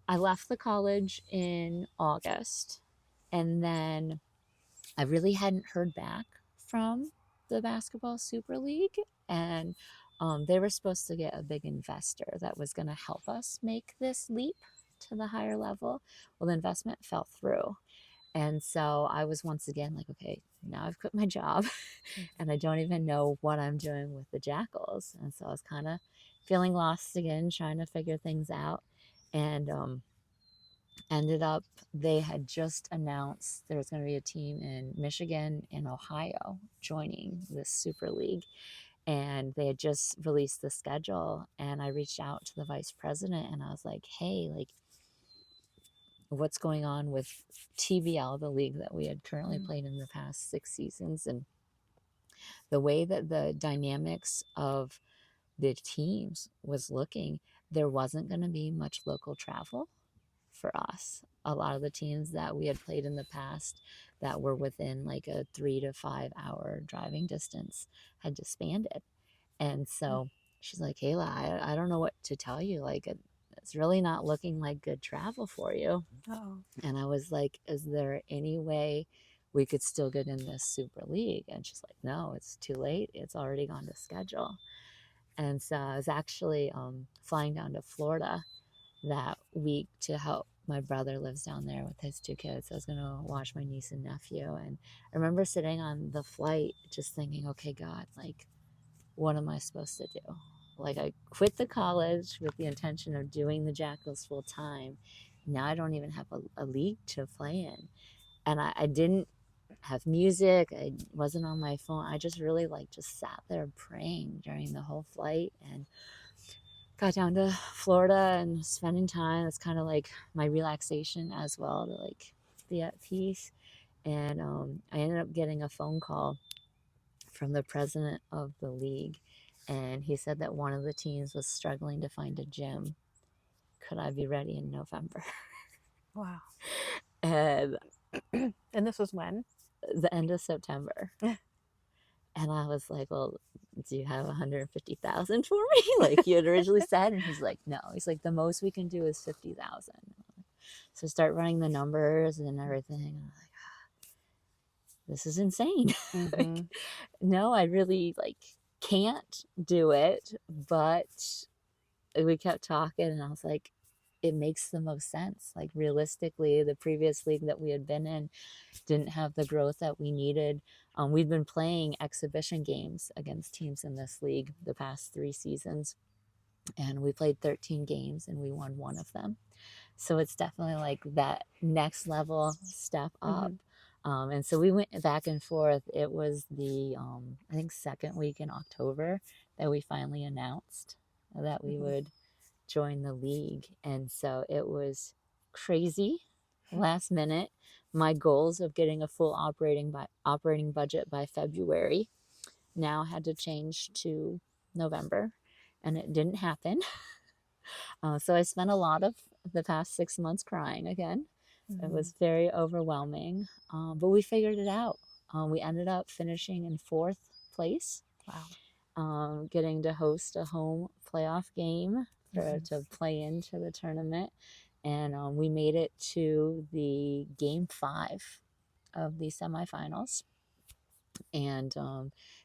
I left the college in August, and then I really hadn't heard back from the Basketball Super League. And they were supposed to get a big investor that was going to help us make this leap to the higher level. Well, the investment fell through. And so I was once again like, okay, now I've quit my job and I don't even know what I'm doing with the Jackals. And so I was kind of feeling lost again, trying to figure things out. And ended up, they had just announced there was going to be a team in Michigan and Ohio joining this Super League. And they had just released the schedule. And I reached out to the vice president and I was like, hey, like, what's going on with TBL, the league that we had currently Mm-hmm. played in the past 6 seasons? And the way that the dynamics of the teams was looking, there wasn't going to be much local travel for us. A lot of the teams that we had played in the past that were within like a 3 to 5 hour driving distance had disbanded. And so she's like, Kayla, I don't know what to tell you. Like, it's really not looking like good travel for you. Oh. And I was like, is there any way we could still get in this Super League? And she's like, no, it's too late. It's already gone to schedule. And so I was actually flying down to Florida that week to help. My brother lives down there with his 2 kids. So I was going to watch my niece and nephew. And I remember sitting on the flight just thinking, okay, God, like, what am I supposed to do? Like, I quit the college with the intention of doing the Jackals full time. Now I don't even have a league to play in. And I didn't have music. I wasn't on my phone. I just really like just sat there praying during the whole flight and got down to Florida and spending time. It's kind of like my relaxation as well, to like be at peace. And I ended up getting a phone call from the president of the league, and he said that one of the teams was struggling to find a gym. Could I be ready in November? Wow. And And this was when? the end of September. And I was like, well, do you have 150,000 for me? Like you had originally said. And he's like, no. He's like, the most we can do is 50,000. So start running the numbers and everything. And I'm like, this is insane. Like, Mm-hmm. no, I really like can't do it. But we kept talking, and I was like, it makes the most sense. Like realistically, the previous league that we had been in didn't have the growth that we needed. We've been playing exhibition games against teams in this league the past 3 seasons, and we played 13 games and we won one of them. So it's definitely like that next level step up. Mm-hmm. And so we went back and forth. It was the, I think, second week in October that we finally announced that we Mm-hmm. would join the league. And so it was crazy last minute. My goals of getting a full operating budget by February now had to change to November, and it didn't happen. So I spent a lot of the past 6 months crying again. It Mm-hmm. was very overwhelming, but we figured it out. We ended up finishing in fourth place, Wow. getting to host a home playoff game Mm-hmm. to play into the tournament. And we made it to the game 5 of the semifinals. And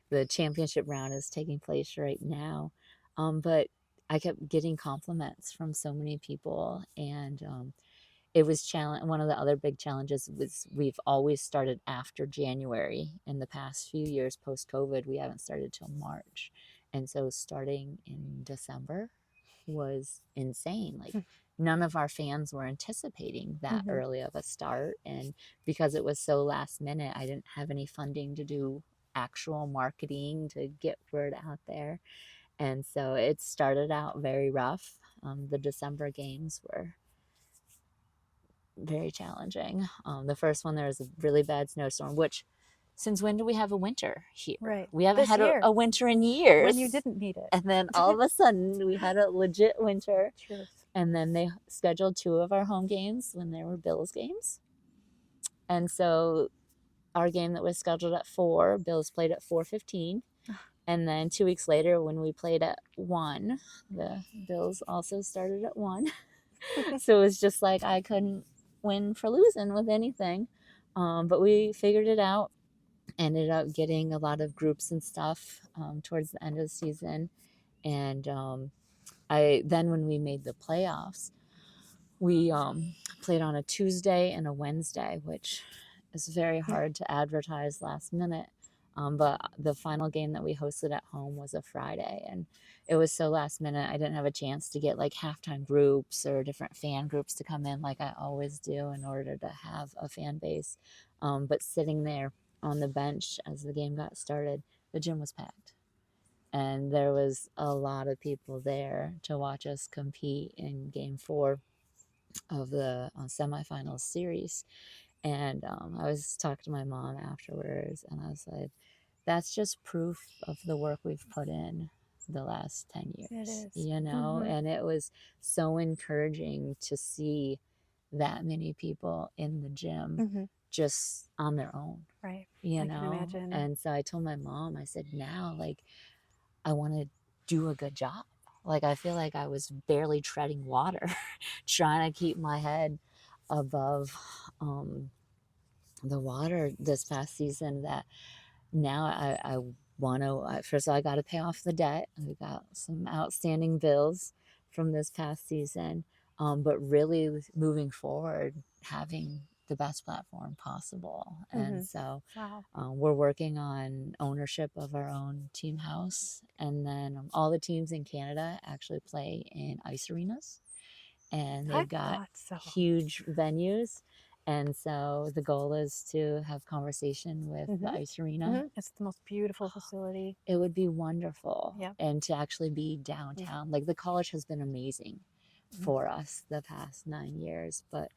the championship round is taking place right now. But I kept getting compliments from so many people, and it was challenge. One of the other big challenges was we've always started after January. In the past few years post COVID, we haven't started till March, and so starting in December was insane. Like none of our fans were anticipating that Mm-hmm. early of a start, and because it was so last minute, I didn't have any funding to do actual marketing to get word out there, and so it started out very rough. The December games were very challenging. The first one, there was a really bad snowstorm, which since when do we have a winter here? Right. We haven't This had year, a winter in when you years. didn't need it. And then all of a sudden, we had a legit winter. Truth. And then they scheduled 2 of our home games when there were Bills games. And so our game that was scheduled at 4, Bills played at 4:15. And then 2 weeks later, when we played at 1, the Bills also started at 1. So it was just like I couldn't win for losing with anything. But we figured it out. Ended up getting a lot of groups and stuff towards the end of the season. And I then when we made the playoffs, we played on a Tuesday and a Wednesday, which is very hard to advertise last minute. But the final game that we hosted at home was a Friday, and it was so last minute. I didn't have a chance to get like halftime groups or different fan groups to come in like I always do in order to have a fan base. But sitting there on the bench as the game got started, the gym was packed, and there was a lot of people there to watch us compete in Game 4 of the semifinals series. And I was talking to my mom afterwards, and I was like, that's just proof of the work we've put in the last 10 It years, is. Mm-hmm. And it was so encouraging to see that many people in the gym Mm-hmm. just on their own, Right. I can imagine. And so I told my mom, I said, now, like, I want to do a good job. Like, I feel like I was barely treading water, trying to keep my head above um, the water this past season. That now I want to, first of all, I got to pay off the debt. We got some outstanding bills from this past season. But really moving forward, having the best platform possible. And Mm-hmm. so Wow. we're working on ownership of our own team house. And then all the teams in Canada actually play in ice arenas, and I they've got thought so. huge venues. And so the goal is to have conversation with the Mm-hmm. ice arena. Mm-hmm. It's the most beautiful facility. It would be wonderful. Yep. And to actually be Yeah. downtown. Like the college has been amazing Mm-hmm. for us the past 9 years, but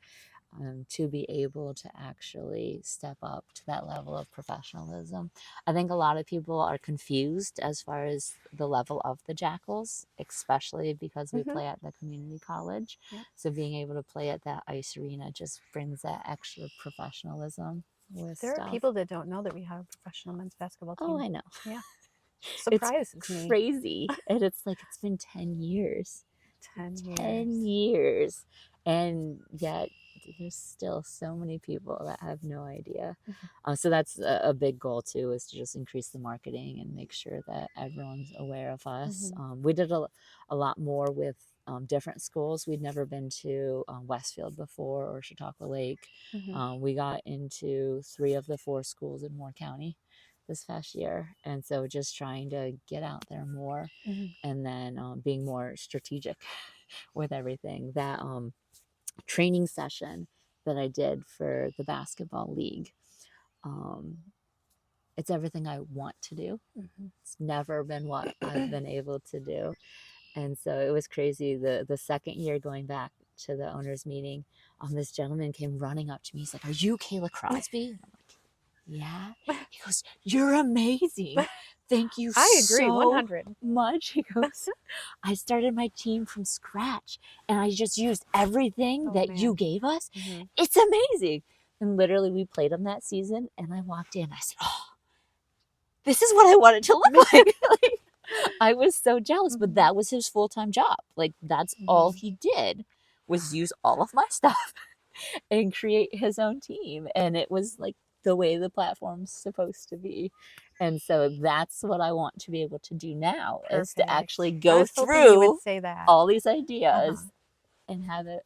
to be able to actually step up to that level of professionalism. I think a lot of people are confused as far as the level of the Jackals, especially because we Hmm. play at the community college. Yep. So being able to play at that ice arena just brings that extra professionalism with There are stuff. people that don't know that we have a professional men's basketball Oh, team. I know. Yeah. It's Surprises me. crazy. And it's like, it's been 10 years. 10 10 years. years. And yet, there's still so many people that have no idea. Mhm. So that's a big goal too, is to just increase the marketing and make sure that everyone's aware of us. Mhm. We did a lot more with different schools. We'd never been to Westfield before or Chautauqua Lake. Mhm. We got into 3 of the 4 schools in Moore County this past year. And so just trying to get out there more, Mhm. and then being more strategic with everything. That training session that I did for the basketball league, um, it's everything I want to do. Mhm. It's never been what I've been able to do. And so it was crazy. The second year going back to the owners meeting, this gentleman came running up to me. He's like, "Are you Kayla Crosby?" And I'm like, "Yeah." He goes, "You're amazing. Thank you I agree, so 100. much." He goes, "I started my team from scratch and I just used everything Oh that you man. gave us. Mhm. It's amazing." And literally, we played them that season. And I walked in. I said, "Oh, this is what I wanted to look like." Like, I was so jealous, but Mhm. that was his full time job. Like, that's all Mhm. he did, was use all of my stuff and create his own team. And it was like the way the platform's supposed to be. And so that's what I want to be able to do now, is to actually Perfect. I go was hoping you would through say that. all these Uh-huh. ideas and have it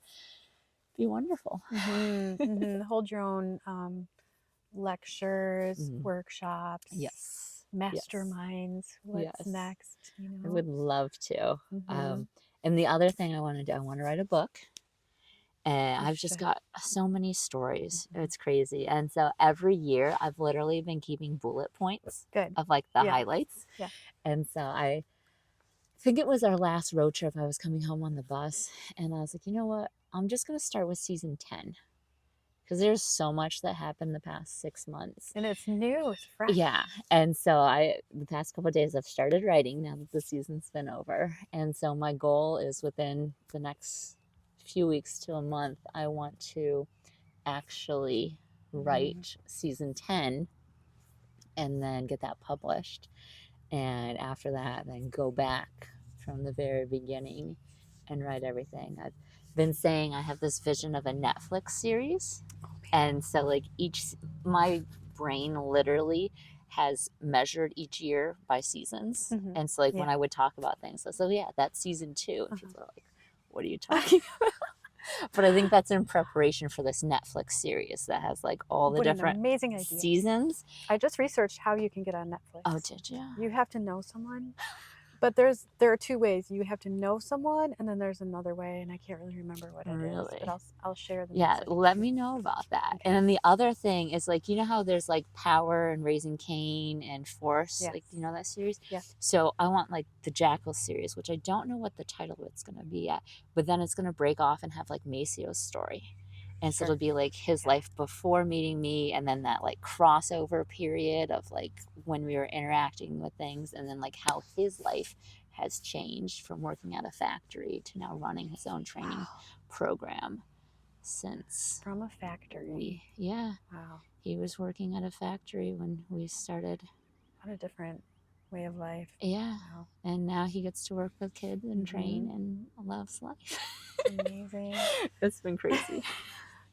be wonderful. Mhm. Mhm. Hold your own lectures, Mm. workshops, Yes. Yes. masterminds. What's Yes. next, you I know? would love to. Mhm. And the other thing I want to do, I want to write a book. And You I've just should. got so many stories. Mhm. It's crazy. And so every year I've literally been keeping bullet points Good. of like the Yeah. highlights. Yeah. And so I think it was our last road trip. I was coming home on the bus and I was like, you know what? I'm just going to start with season 10, because there's so much that happened the past 6 months. And it's new, it's fresh. Yeah. And so the past couple of days, I've started writing now that the season's been over. And so my goal is, within the next few weeks to a month, I want to actually Mhm. write season 10 and then get that published. And after that, then go back from the very beginning and write everything. I've been saying I have this vision of a Netflix series. Oh man. And so, like, my brain literally has measured each year by seasons. Mhm. And so, like, when Yeah. I would talk about things, so yeah, that's season 2. And Uh-huh. people are like, "What are you talking about?" But I think that's in preparation for this Netflix series that has like all the What an different amazing idea. seasons. I just researched how you can get on Oh, Netflix. did you? You have to know someone. But there are two ways. You have to know someone, and then there's another way, and I can't really remember what it is. But Really? I'll share the Yeah, message with let you. me know about that. And Okay. then the other thing is, like, you know how there's like Power and Raising Cain and Force, Yes. like, you know that series? Yes. So I want like the Jackal series, which I don't know what the title of it's gonna be yet, but then it's gonna break off and have like Macio's story. And so Sure. it'll be like his Yeah. life before meeting me, and then that like crossover period of like when we were interacting with things, and then like how his life has changed from working at a factory to now running his own training Wow. program since From a factory. yeah, Wow. he was working at a factory when we started. What a different way of life. Yeah. Wow. And now he gets to work with kids and train Mm-hmm. and loves life. Amazing. It's been crazy.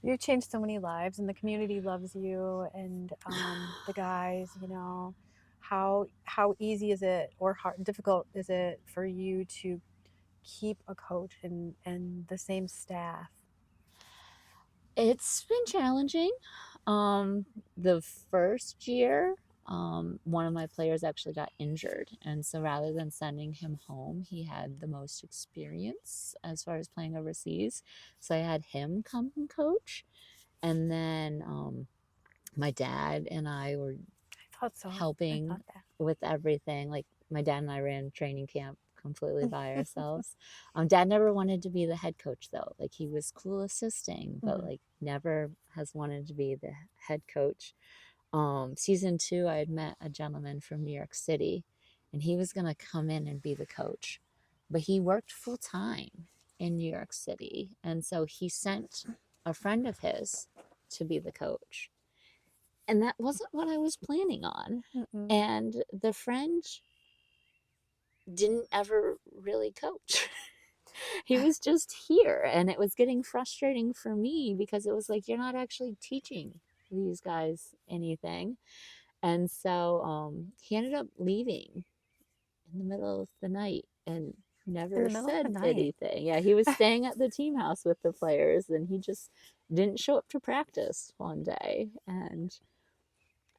You've changed so many lives, and the community loves you, and the guys. How easy is it, or hard, difficult is it for you to keep a coach and the same staff? It's been challenging. The first year, one of my players actually got injured, and so rather than sending him home, he had the most experience as far as playing overseas. So I had him come and coach, and then my dad and I were I thought so. I helping thought that. with everything. Like, my dad and I ran training camp completely by ourselves. Dad never wanted to be the head coach though. Like he was cool assisting, but Mhm. like never has wanted to be the head coach. Season 2, I had met a gentleman from New York City, and he was gonna come in and be the coach, but he worked full time in New York City, and so he sent a friend of his to be the coach, and that wasn't what I was planning on. Mm-mm. And the friend didn't ever really coach. He was just here, and it was getting frustrating for me because it was like, you're not actually teaching these guys anything. And so he ended up leaving in the middle of the night and In never the middle of the said night. anything. Yeah, he was staying at the team house with the players, and he just didn't show up to practice one day. And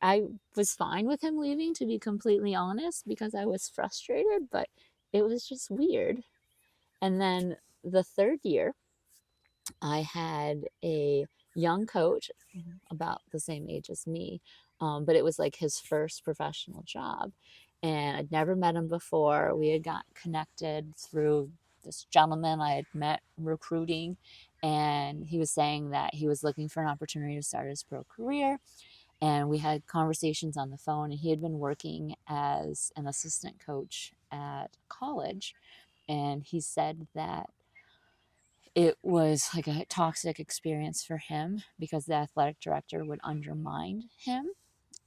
I was fine with him leaving, to be completely honest, because I was frustrated, but it was just weird. And then the third year, I had a young coach about the same age as me, but it was like his first professional job. And I'd never met him before. We had got connected through this gentleman I had met recruiting, and he was saying that he was looking for an opportunity to start his pro career. And we had conversations on the phone, and he had been working as an assistant coach at college. And he said that it was like a toxic experience for him because the athletic director would undermine him,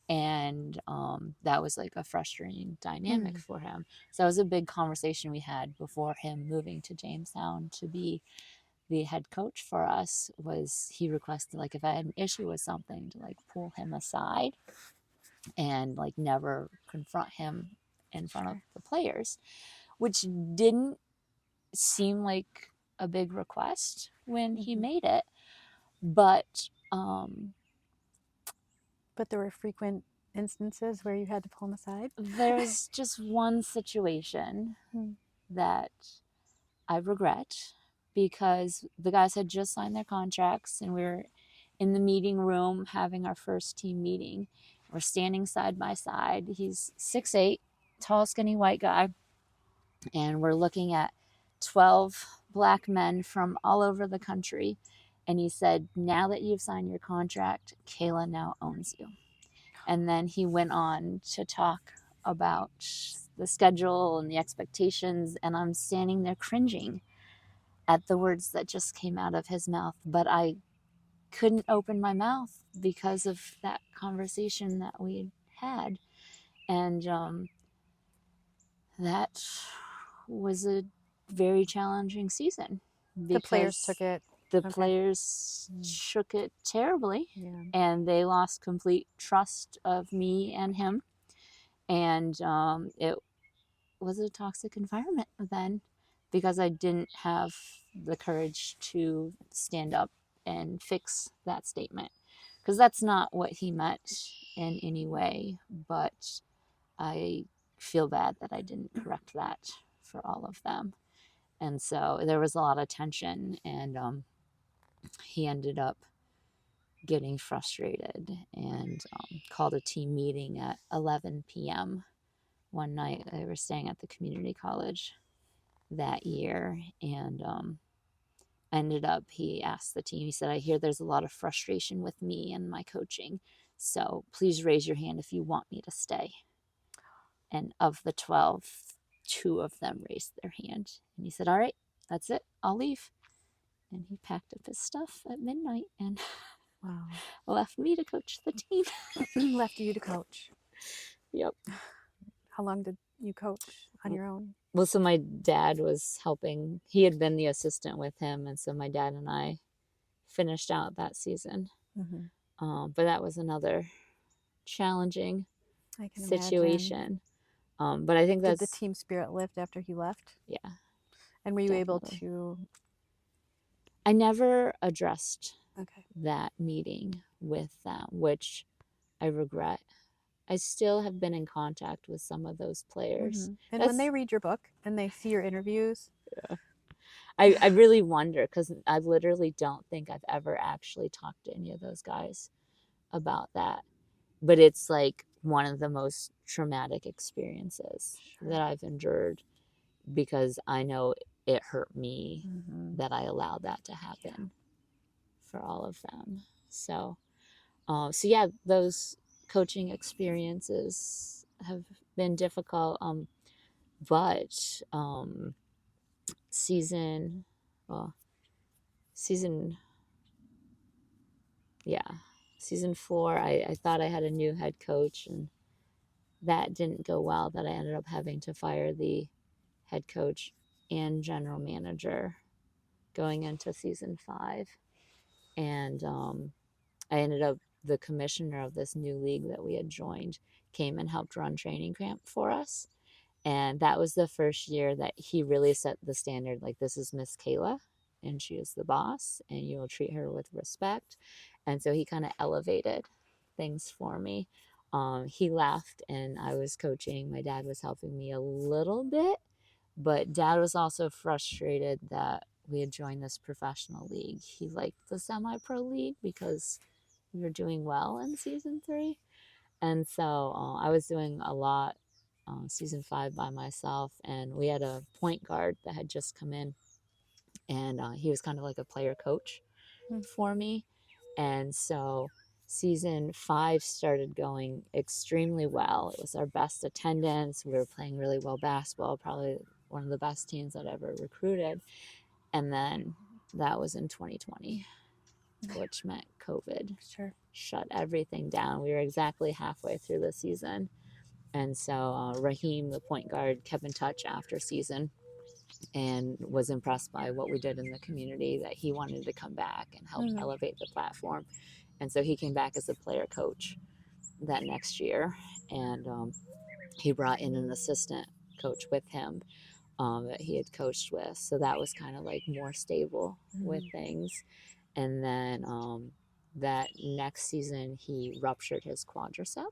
and that was like a frustrating dynamic Mm. for him. So that was a big conversation we had before him moving to Jamestown to be the head coach for us. Was he requested, like, if I had an issue with something, to like pull him aside and like never confront him in front of Sure. the players, which didn't seem like a big request when he Mhm. made it. But But there were frequent instances where you had to pull them aside. there's just one situation Mm. that I regret, because the guys had just signed their contracts, and we were in the meeting room having our first team meeting. We're standing side by side. He's 6'8", tall, skinny white guy, and we're looking at 12 black men from all over the country. And he said, now that you've signed your contract, Kayla now owns you. And then he went on to talk about the schedule and the expectations. And I'm standing there cringing at the words that just came out of his mouth. But I couldn't open my mouth because of that conversation that we had. And that was a very challenging season The players because took it. the Okay. players Mm. shook it terribly, Yeah. and they lost complete trust of me and him. And it was a toxic environment then, because I didn't have the courage to stand up and fix that statement, because that's not what he meant in any way. But I feel bad that I didn't correct that for all of them. And so there was a lot of tension, and he ended up getting frustrated and called a team meeting at 11 p.m. one night. They were staying at the community college that year, and ended up, he asked the team, he said, I hear there's a lot of frustration with me and my coaching, so please raise your hand if you want me to stay. And of the 12, 2 of them raised their hand, and he said, all right, that's it, I'll leave. And he packed up his stuff at midnight and Wow. left me to coach the team. Left you to coach. Yep. How long did you coach on your own? Well, so my dad was helping. He had been the assistant with him, and so my dad and I finished out that season. Mm-hmm. But that was another challenging I can imagine. situation. But I think Did the that's, team spirit lift after he left? yeah, And were you able definitely. to? I never addressed Okay. that meeting with them, which I regret. I still have been in contact with some of those players. Mm-hmm. And when That's, they read your book and they see your interviews, I really wonder, because I literally don't think I've ever actually talked to any of those guys about that. But it's like one of the most traumatic experiences that sure. I've endured because I know it hurt me Mm-hmm. that I allowed that to Yeah. happen for all of them. So, so yeah, those coaching experiences have been difficult. But season, well, season, yeah, season 4, I thought I had a new head coach, and that didn't go well. That I ended up having to fire the head coach and general manager going into season 5. And I ended up, the commissioner of this new league that we had joined came and helped run training camp for us. And that was the first year that he really set the standard, like, this is Miss Kayla, and she is the boss, and you will treat her with respect. And so he kind of elevated things for me. He left, and I was coaching. My dad was helping me a little bit, but dad was also frustrated that we had joined this professional league. He liked the semi pro league because we were doing well in season 3. And so I was doing a lot season 5 by myself, and we had a point guard that had just come in, and he was kind of like a player coach for me. And so season 5 started going extremely well. It was our best attendance. We were playing really well basketball, probably one of the best teams I'd ever recruited. And then that was in 2020, which meant COVID Sure. shut everything down. We were exactly halfway through the season. And so Raheem, the point guard, kept in touch after season and was impressed by what we did in the community, that he wanted to come back and help Mm-hmm. elevate the platform. And so he came back as a player coach that next year. And he brought in an assistant coach with him that he had coached with. So that was kind of like more stable with things. And then that next season, he ruptured his quadricep.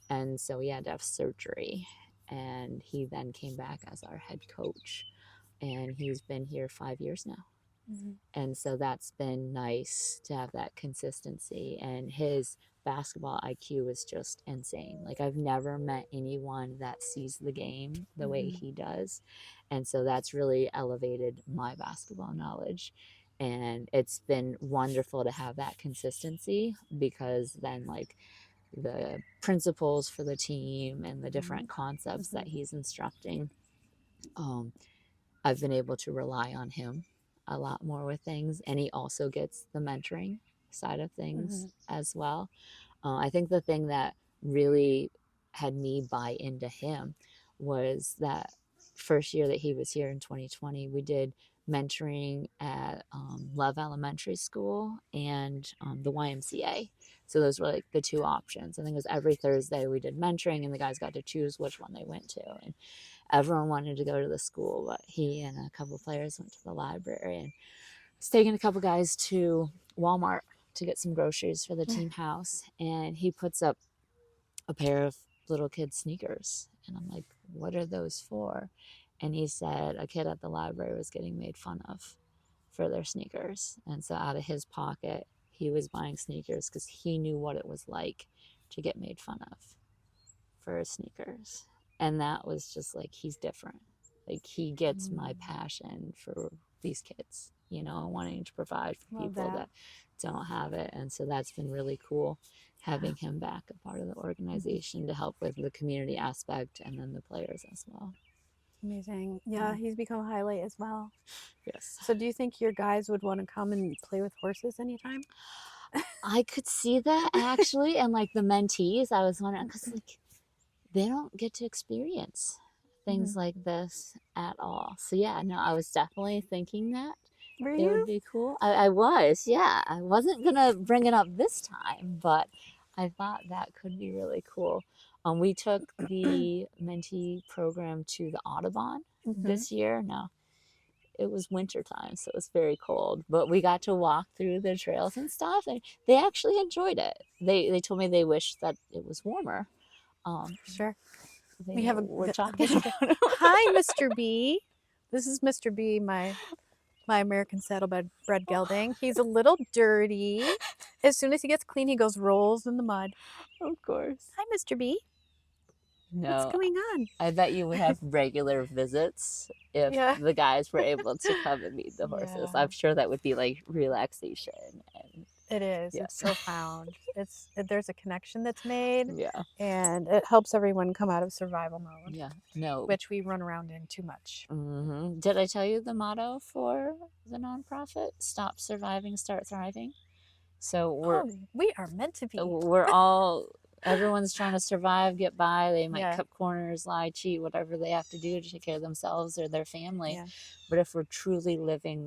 And so he had to have surgery. And he then came back as our head coach. And he's been here 5 years now. Mm-hmm. And so that's been nice to have that consistency. And his basketball IQ is just insane. Like, I've never met anyone that sees the game the way Mm-hmm. he does. And so that's really elevated my basketball knowledge. And it's been wonderful to have that consistency, because then, like, the principles for the team and the different concepts that he's instructing, um, I've been able to rely on him a lot more with things. And he also gets the mentoring side of things Mm-hmm. as well. I think the thing that really had me buy into him was that first year that he was here in 2020, we did mentoring at Love Elementary School and the YMCA. So those were like the two options. I think it was every Thursday we did mentoring, and the guys got to choose which one they went to. And everyone wanted to go to the school, but he and a couple of players went to the library. And I was taking a couple guys to Walmart to get some groceries for the team house, and he puts up a pair of little kid sneakers, and I'm like, what are those for? And he said a kid at the library was getting made fun of for their sneakers, and so out of his pocket he was buying sneakers because he knew what it was like to get made fun of for his sneakers. And that was just like, he's different. Like, he gets my passion for these kids, wanting to provide for Love people that. that don't have it. And so that's been really cool, having him back a part of the organization to help with the community aspect, and then the players as well. Amazing. Yeah, he's become a highlight as well. Yes. So do you think your guys would want to come and play with horses anytime? I could see that, actually. And like the mentees, I was wondering, because like, they don't get to experience things like this at all. So yeah, no, I was definitely thinking that Were it would you? be cool. I was, yeah. I wasn't gonna bring it up this time, but I thought that could be really cool. We took the mentee program to the Audubon Mm-hmm. this year. Now, it was winter time, so it was very cold, but we got to walk through the trails and stuff, and they actually enjoyed it. They told me they wish that it was warmer. Um, Sure. they We know have what we're a talking visitor. about. Hi, Mr. B. This is Mr. B, my American saddlebred gelding. He's a little dirty. As soon as he gets clean, he goes rolls in the mud. Of course. Hi, Mr. B. What's No, going on? I bet you would have regular visits if Yeah. the guys were able to come and meet the horses. Yeah. I'm sure that would be like relaxation and It is. It's yes. profound. There's a connection that's made, Yeah. and it helps everyone come out of survival mode, Yeah. No. which we run around in too much. Did I tell you the motto for the nonprofit? Stop surviving, start thriving. So Oh, we are meant to be. we're all everyone's trying to survive, get by. They might Yeah. cut corners, lie, cheat, whatever they have to do to take care of themselves or their family. Yeah. But if we're truly living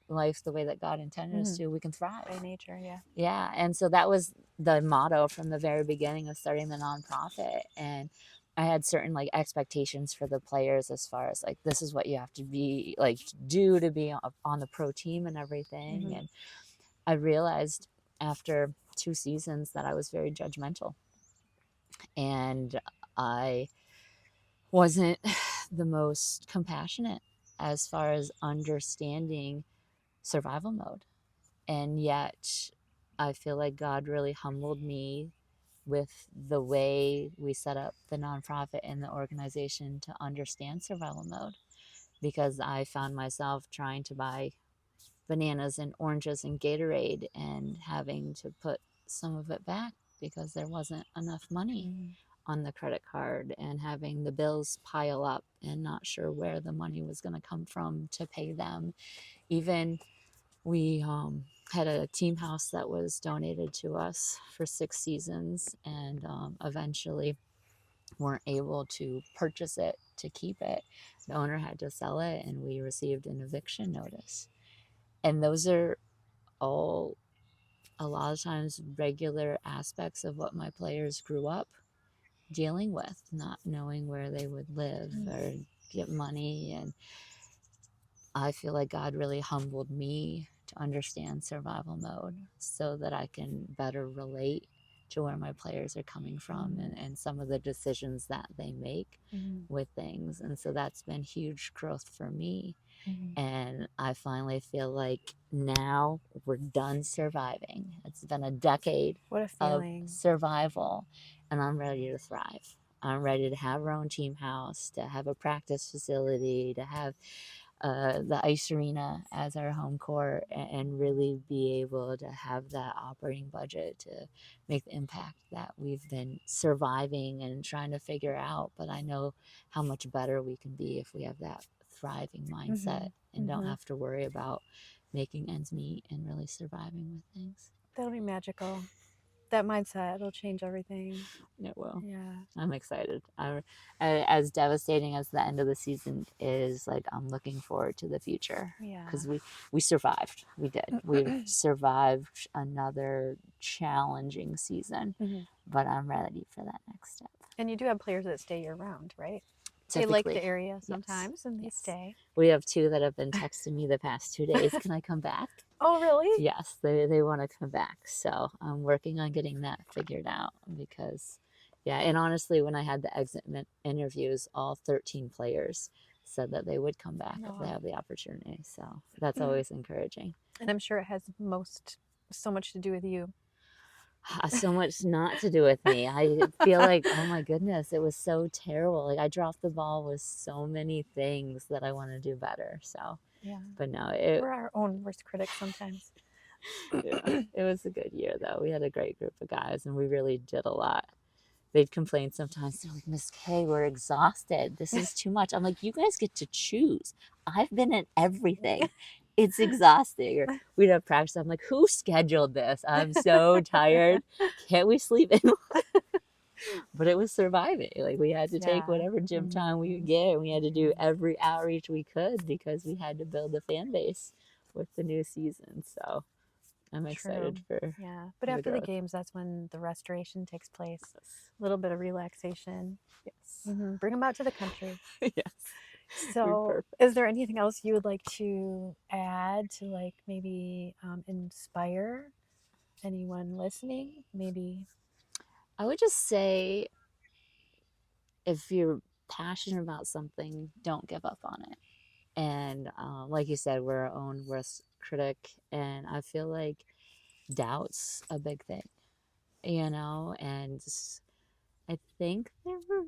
life the way that God intended us Mhm. to, we can By thrive. nature, yeah. Yeah, and so that was the motto from the very beginning of starting the nonprofit. And I had certain like expectations for the players as far as like this is what you have to be like do to be on the pro team and everything. Mhm. And I realized after 2 seasons that I was very judgmental, and I wasn't the most compassionate as far as understanding survival mode. And yet, I feel like God really humbled me with the way we set up the nonprofit and the organization to understand survival mode, because I found myself trying to buy bananas and oranges and Gatorade and having to put some of it back because there wasn't enough money Mhm. on the credit card, and having the bills pile up and not sure where the money was going to come from to pay them. Even we had a team house that was donated to us for 6 seasons, and eventually weren't able to purchase it to keep it. The owner had to sell it, and we received an eviction notice. And those are all a lot of times regular aspects of what my players grew up dealing with, not knowing where they would live or get money. And I feel like God really humbled me to understand survival mode so that I can better relate to where my players are coming from, and some of the decisions that they make Mhm. with things. And so that's been huge growth for me. Mhm. And I finally feel like now we're done surviving. It's been a decade What a of feeling. survival, and I'm ready to thrive. I'm ready to have our own team house, to have a practice facility, to have the ice arena as our home court, and really be able to have that operating budget to make the impact that we've been surviving and trying to figure out. But I know how much better we can be if we have that thriving mindset Mhm. and don't Mhm. have to worry about making ends meet and really surviving with things. That'll be magical. That mindset, it'll change everything. It will. Yeah. I'm excited. As devastating as the end of the season is, like I'm looking forward to the future Yeah. because we survived. We did. We survived another challenging season, Mhm. but I'm ready for that next step. And you do have players that stay year round, right? They like the Typically, area yes, sometimes and they yes. stay. We have two that have been texting me the past 2 days. Can I come back? Oh, really? Yes, they want to come back. So I'm working on getting that figured out because, yeah, and honestly, when I had the exit interviews, all 13 players said that they would come back if they No. have the opportunity. So that's always encouraging. And I'm sure it has so much to do with you. So much not to do with me. I feel like, oh my goodness, it was so terrible. Like I dropped the ball with so many things that I want to do better. So, Yeah. but no, it We're our own worst critics sometimes. yeah, it was a good year though. We had a great group of guys, and we really did a lot. They'd complain sometimes. They're like, Miss K, we're exhausted. This is too much. I'm like, you guys get to choose. I've been in everything. It's exhausting. Or we'd have practice. I'm like, who scheduled this? I'm so tired. Can't we sleep in? But it was surviving. Like we had to take Yeah. whatever gym time we could Mhm. get, and we had to do Mhm. every outreach we could because we had to build a fan base with the new season. So I'm excited True. for Yeah. But the after the growth. games, that's when the restoration takes place. Yes. A little bit of relaxation. Yes. Bring them out to the country. Yes. Be So, perfect. is there anything else you would like to add to, like, maybe inspire anyone listening? Maybe. I would just say if you're passionate about something, don't give up on it. And like you said, we're our own worst critic. And I feel like doubt's a big thing, and I think there were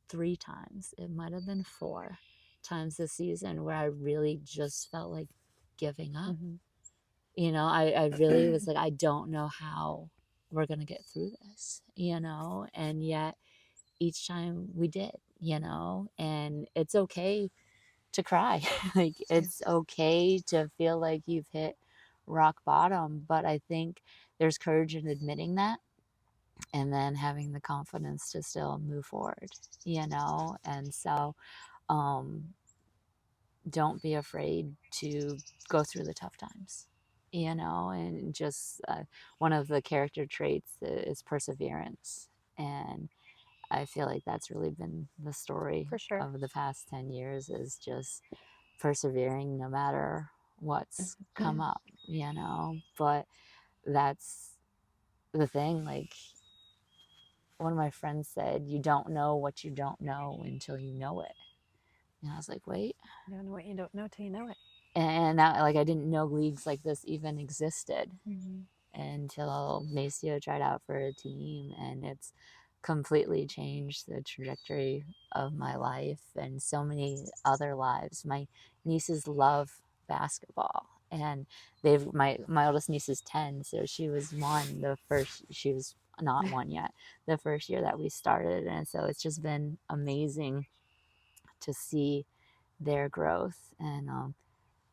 3 times, it might have been 4 times this season where I really just felt like giving up. Mhm. You know, I really was like, I don't know how we're going to get through this, you know, and yet each time we did, you know, and it's okay to cry. Like, Yeah, it's okay to feel like you've hit rock bottom, but I think there's courage in admitting that and then having the confidence to still move forward, you know? And so, um, don't be afraid to go through the tough times, you know? And just one of the character traits is perseverance. And I feel like that's really been the story for sure. of the past 10 years is just persevering no matter what's come up, you know? But that's the thing. Like, one of my friends said, you don't know what you don't know until you know it. And I was like, wait. You don't know what you don't know till you know it. And that, like, I didn't know leagues like this even existed Mm-hmm. until Maceo tried out for a team, and it's completely changed the trajectory of my life and so many other lives. My nieces love basketball, and my oldest niece is 10, so she was one the first she was not one yet the first year that we started, and so it's just been amazing to see their growth. And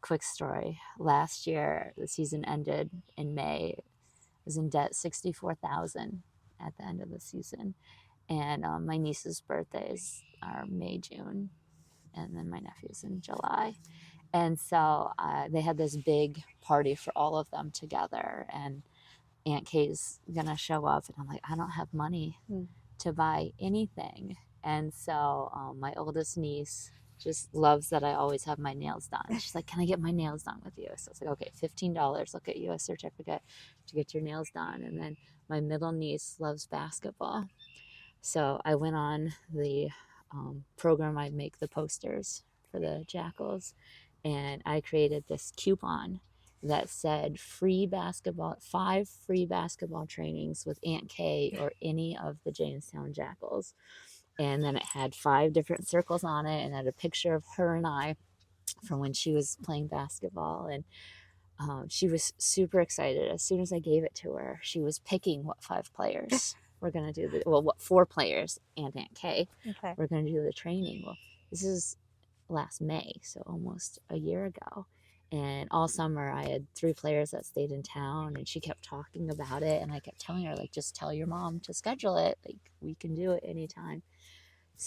quick story, last year the season ended in May. I was in debt 64,000 at the end of the season, and my niece's birthdays are May, June, and then my nephew's in July. And so they had this big party for all of them together, and Aunt Kay's gonna show up, and I'm like, I don't have money Mm. to buy anything. And so my oldest niece just loves that I always have my nails done. She's like, can I get my nails done with you? So it's like, okay, $15. I'll get you a certificate to get your nails done. And then my middle niece loves basketball. So I went on the program. I make the posters for the Jackals, and I created this coupon that said free basketball, 5 free basketball trainings with Aunt Kay or any of the Jamestown Jackals. And then it had 5 different circles on it and had a picture of her and I from when she was playing basketball. And she was super excited. As soon as I gave it to her, she was picking what 5 players were going to do what 4 players and Aunt Kay Okay. were going to do the training. Well, this is last May, so almost a year ago. And all summer, I had 3 players that stayed in town, and she kept talking about it. And I kept telling her, like, just tell your mom to schedule it. Like, we can do it anytime.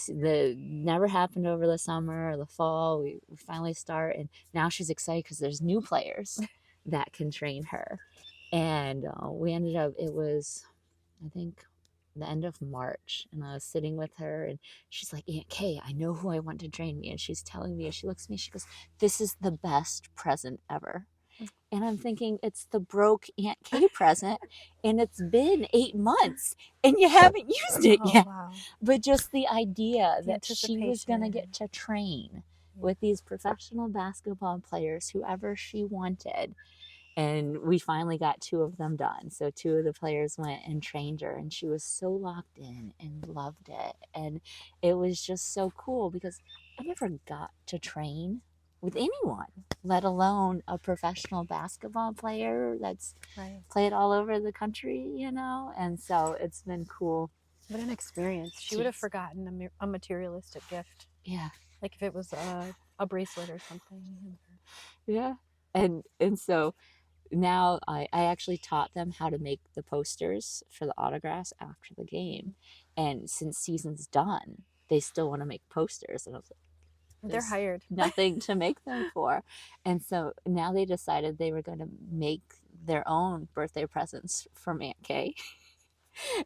The never happened over the summer or the fall. We finally start, and now she's excited because there's new players that can train her. And we ended up, it was, I think, the end of March, and I was sitting with her, and she's like, Aunt Kay, I know who I want to train me. And she's telling me, and she looks at me, she goes, this is the best present ever. And I'm thinking, it's the broke Aunt Kay present, and it's been 8 months, and you haven't used it Oh, yet. wow. But just the idea The that she was going to anticipation. get to train Yeah. with these professional basketball players, whoever she wanted. And we finally got 2 of them done. So 2 of the players went and trained her, and she was so locked in and loved it. And it was just so cool because I never got to train with anyone, let alone a professional basketball player that's Right. played all over the country, you know? And so it's been cool. What an experience. She would have forgotten a materialistic gift. Yeah. Like if it was a bracelet or something. Yeah. And so now I actually taught them how to make the posters for the autographs after the game. And since season's done, they still want to make posters. And I was like, They're there's hired. nothing to make them for. And so now they decided they were going to make their own birthday presents from Aunt Kay.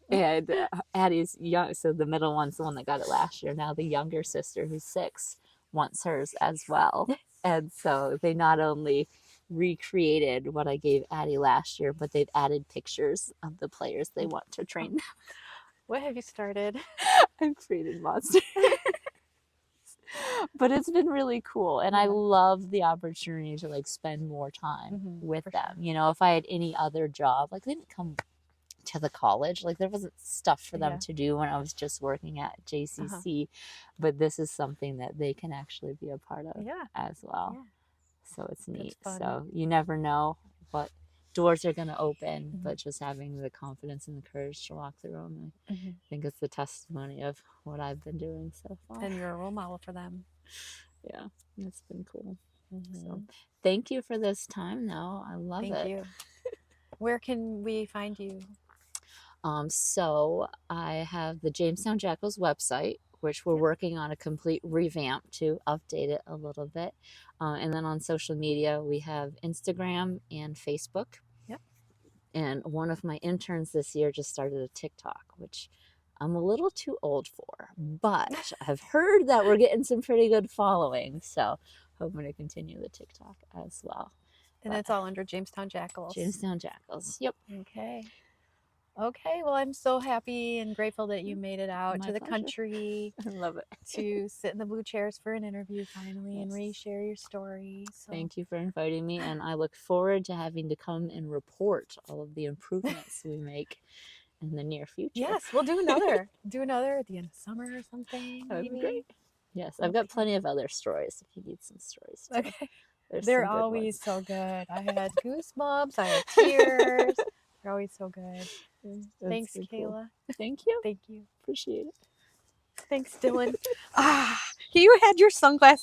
And Addie's young, so the middle one's the one that got it last year. Now the younger sister, who's 6, wants hers as well. And so they not only recreated what I gave Addie last year, but they've added pictures of the players they want to train. What have you started? I've created monsters. But it's been really cool, and I Yeah. love the opportunity to like spend more time with For them. sure. You know, if I had any other job, like they didn't come to the college. Like there wasn't stuff for them Yeah. to do when I was just working at Uh-huh. JCC, but this is something that they can actually be a part of Yeah. as well. Yeah. So it's That's neat. fun. So you never know what doors are going to open, Mhm. but just having the confidence and the courage to walk through them, I Mhm. think it's the testimony of what I've been doing so far. And you're a role model for them. Yeah, it's been cool. So Mhm. thank you for this time though. I love Thank it. you. Where can we find you? So I have the Jamestown Jackals website, which we're Yep. working on a complete revamp to update it a little bit. And then on social media, we have Instagram and Facebook. Yep. And one of my interns this year just started a TikTok, which I'm a little too old for, but I've heard that we're getting some pretty good following. So hoping to continue the TikTok as well. And But it's all under Jamestown Jackals. Jamestown Jackals. Yep. Okay. Okay. Well, I'm so happy and grateful that you made it out My to the pleasure. country I love it. to sit in the blue chairs for an interview finally and Yes. re-share your story. So Thank you for inviting me, and I look forward to having to come and report all of the improvements we make in the near future. yes, we'll do another. Do another at the end of summer or something. That would be Maybe. great. Yes, I've got plenty of other stories if you need some stories too. Okay. There's They're some good always ones. so good. I had goosebumps. I had tears. They're always so good. Thanks, Been Kayla. cool. Thank you. Thank you. Appreciate it. Thanks, Dylan. Ah, you had your sunglasses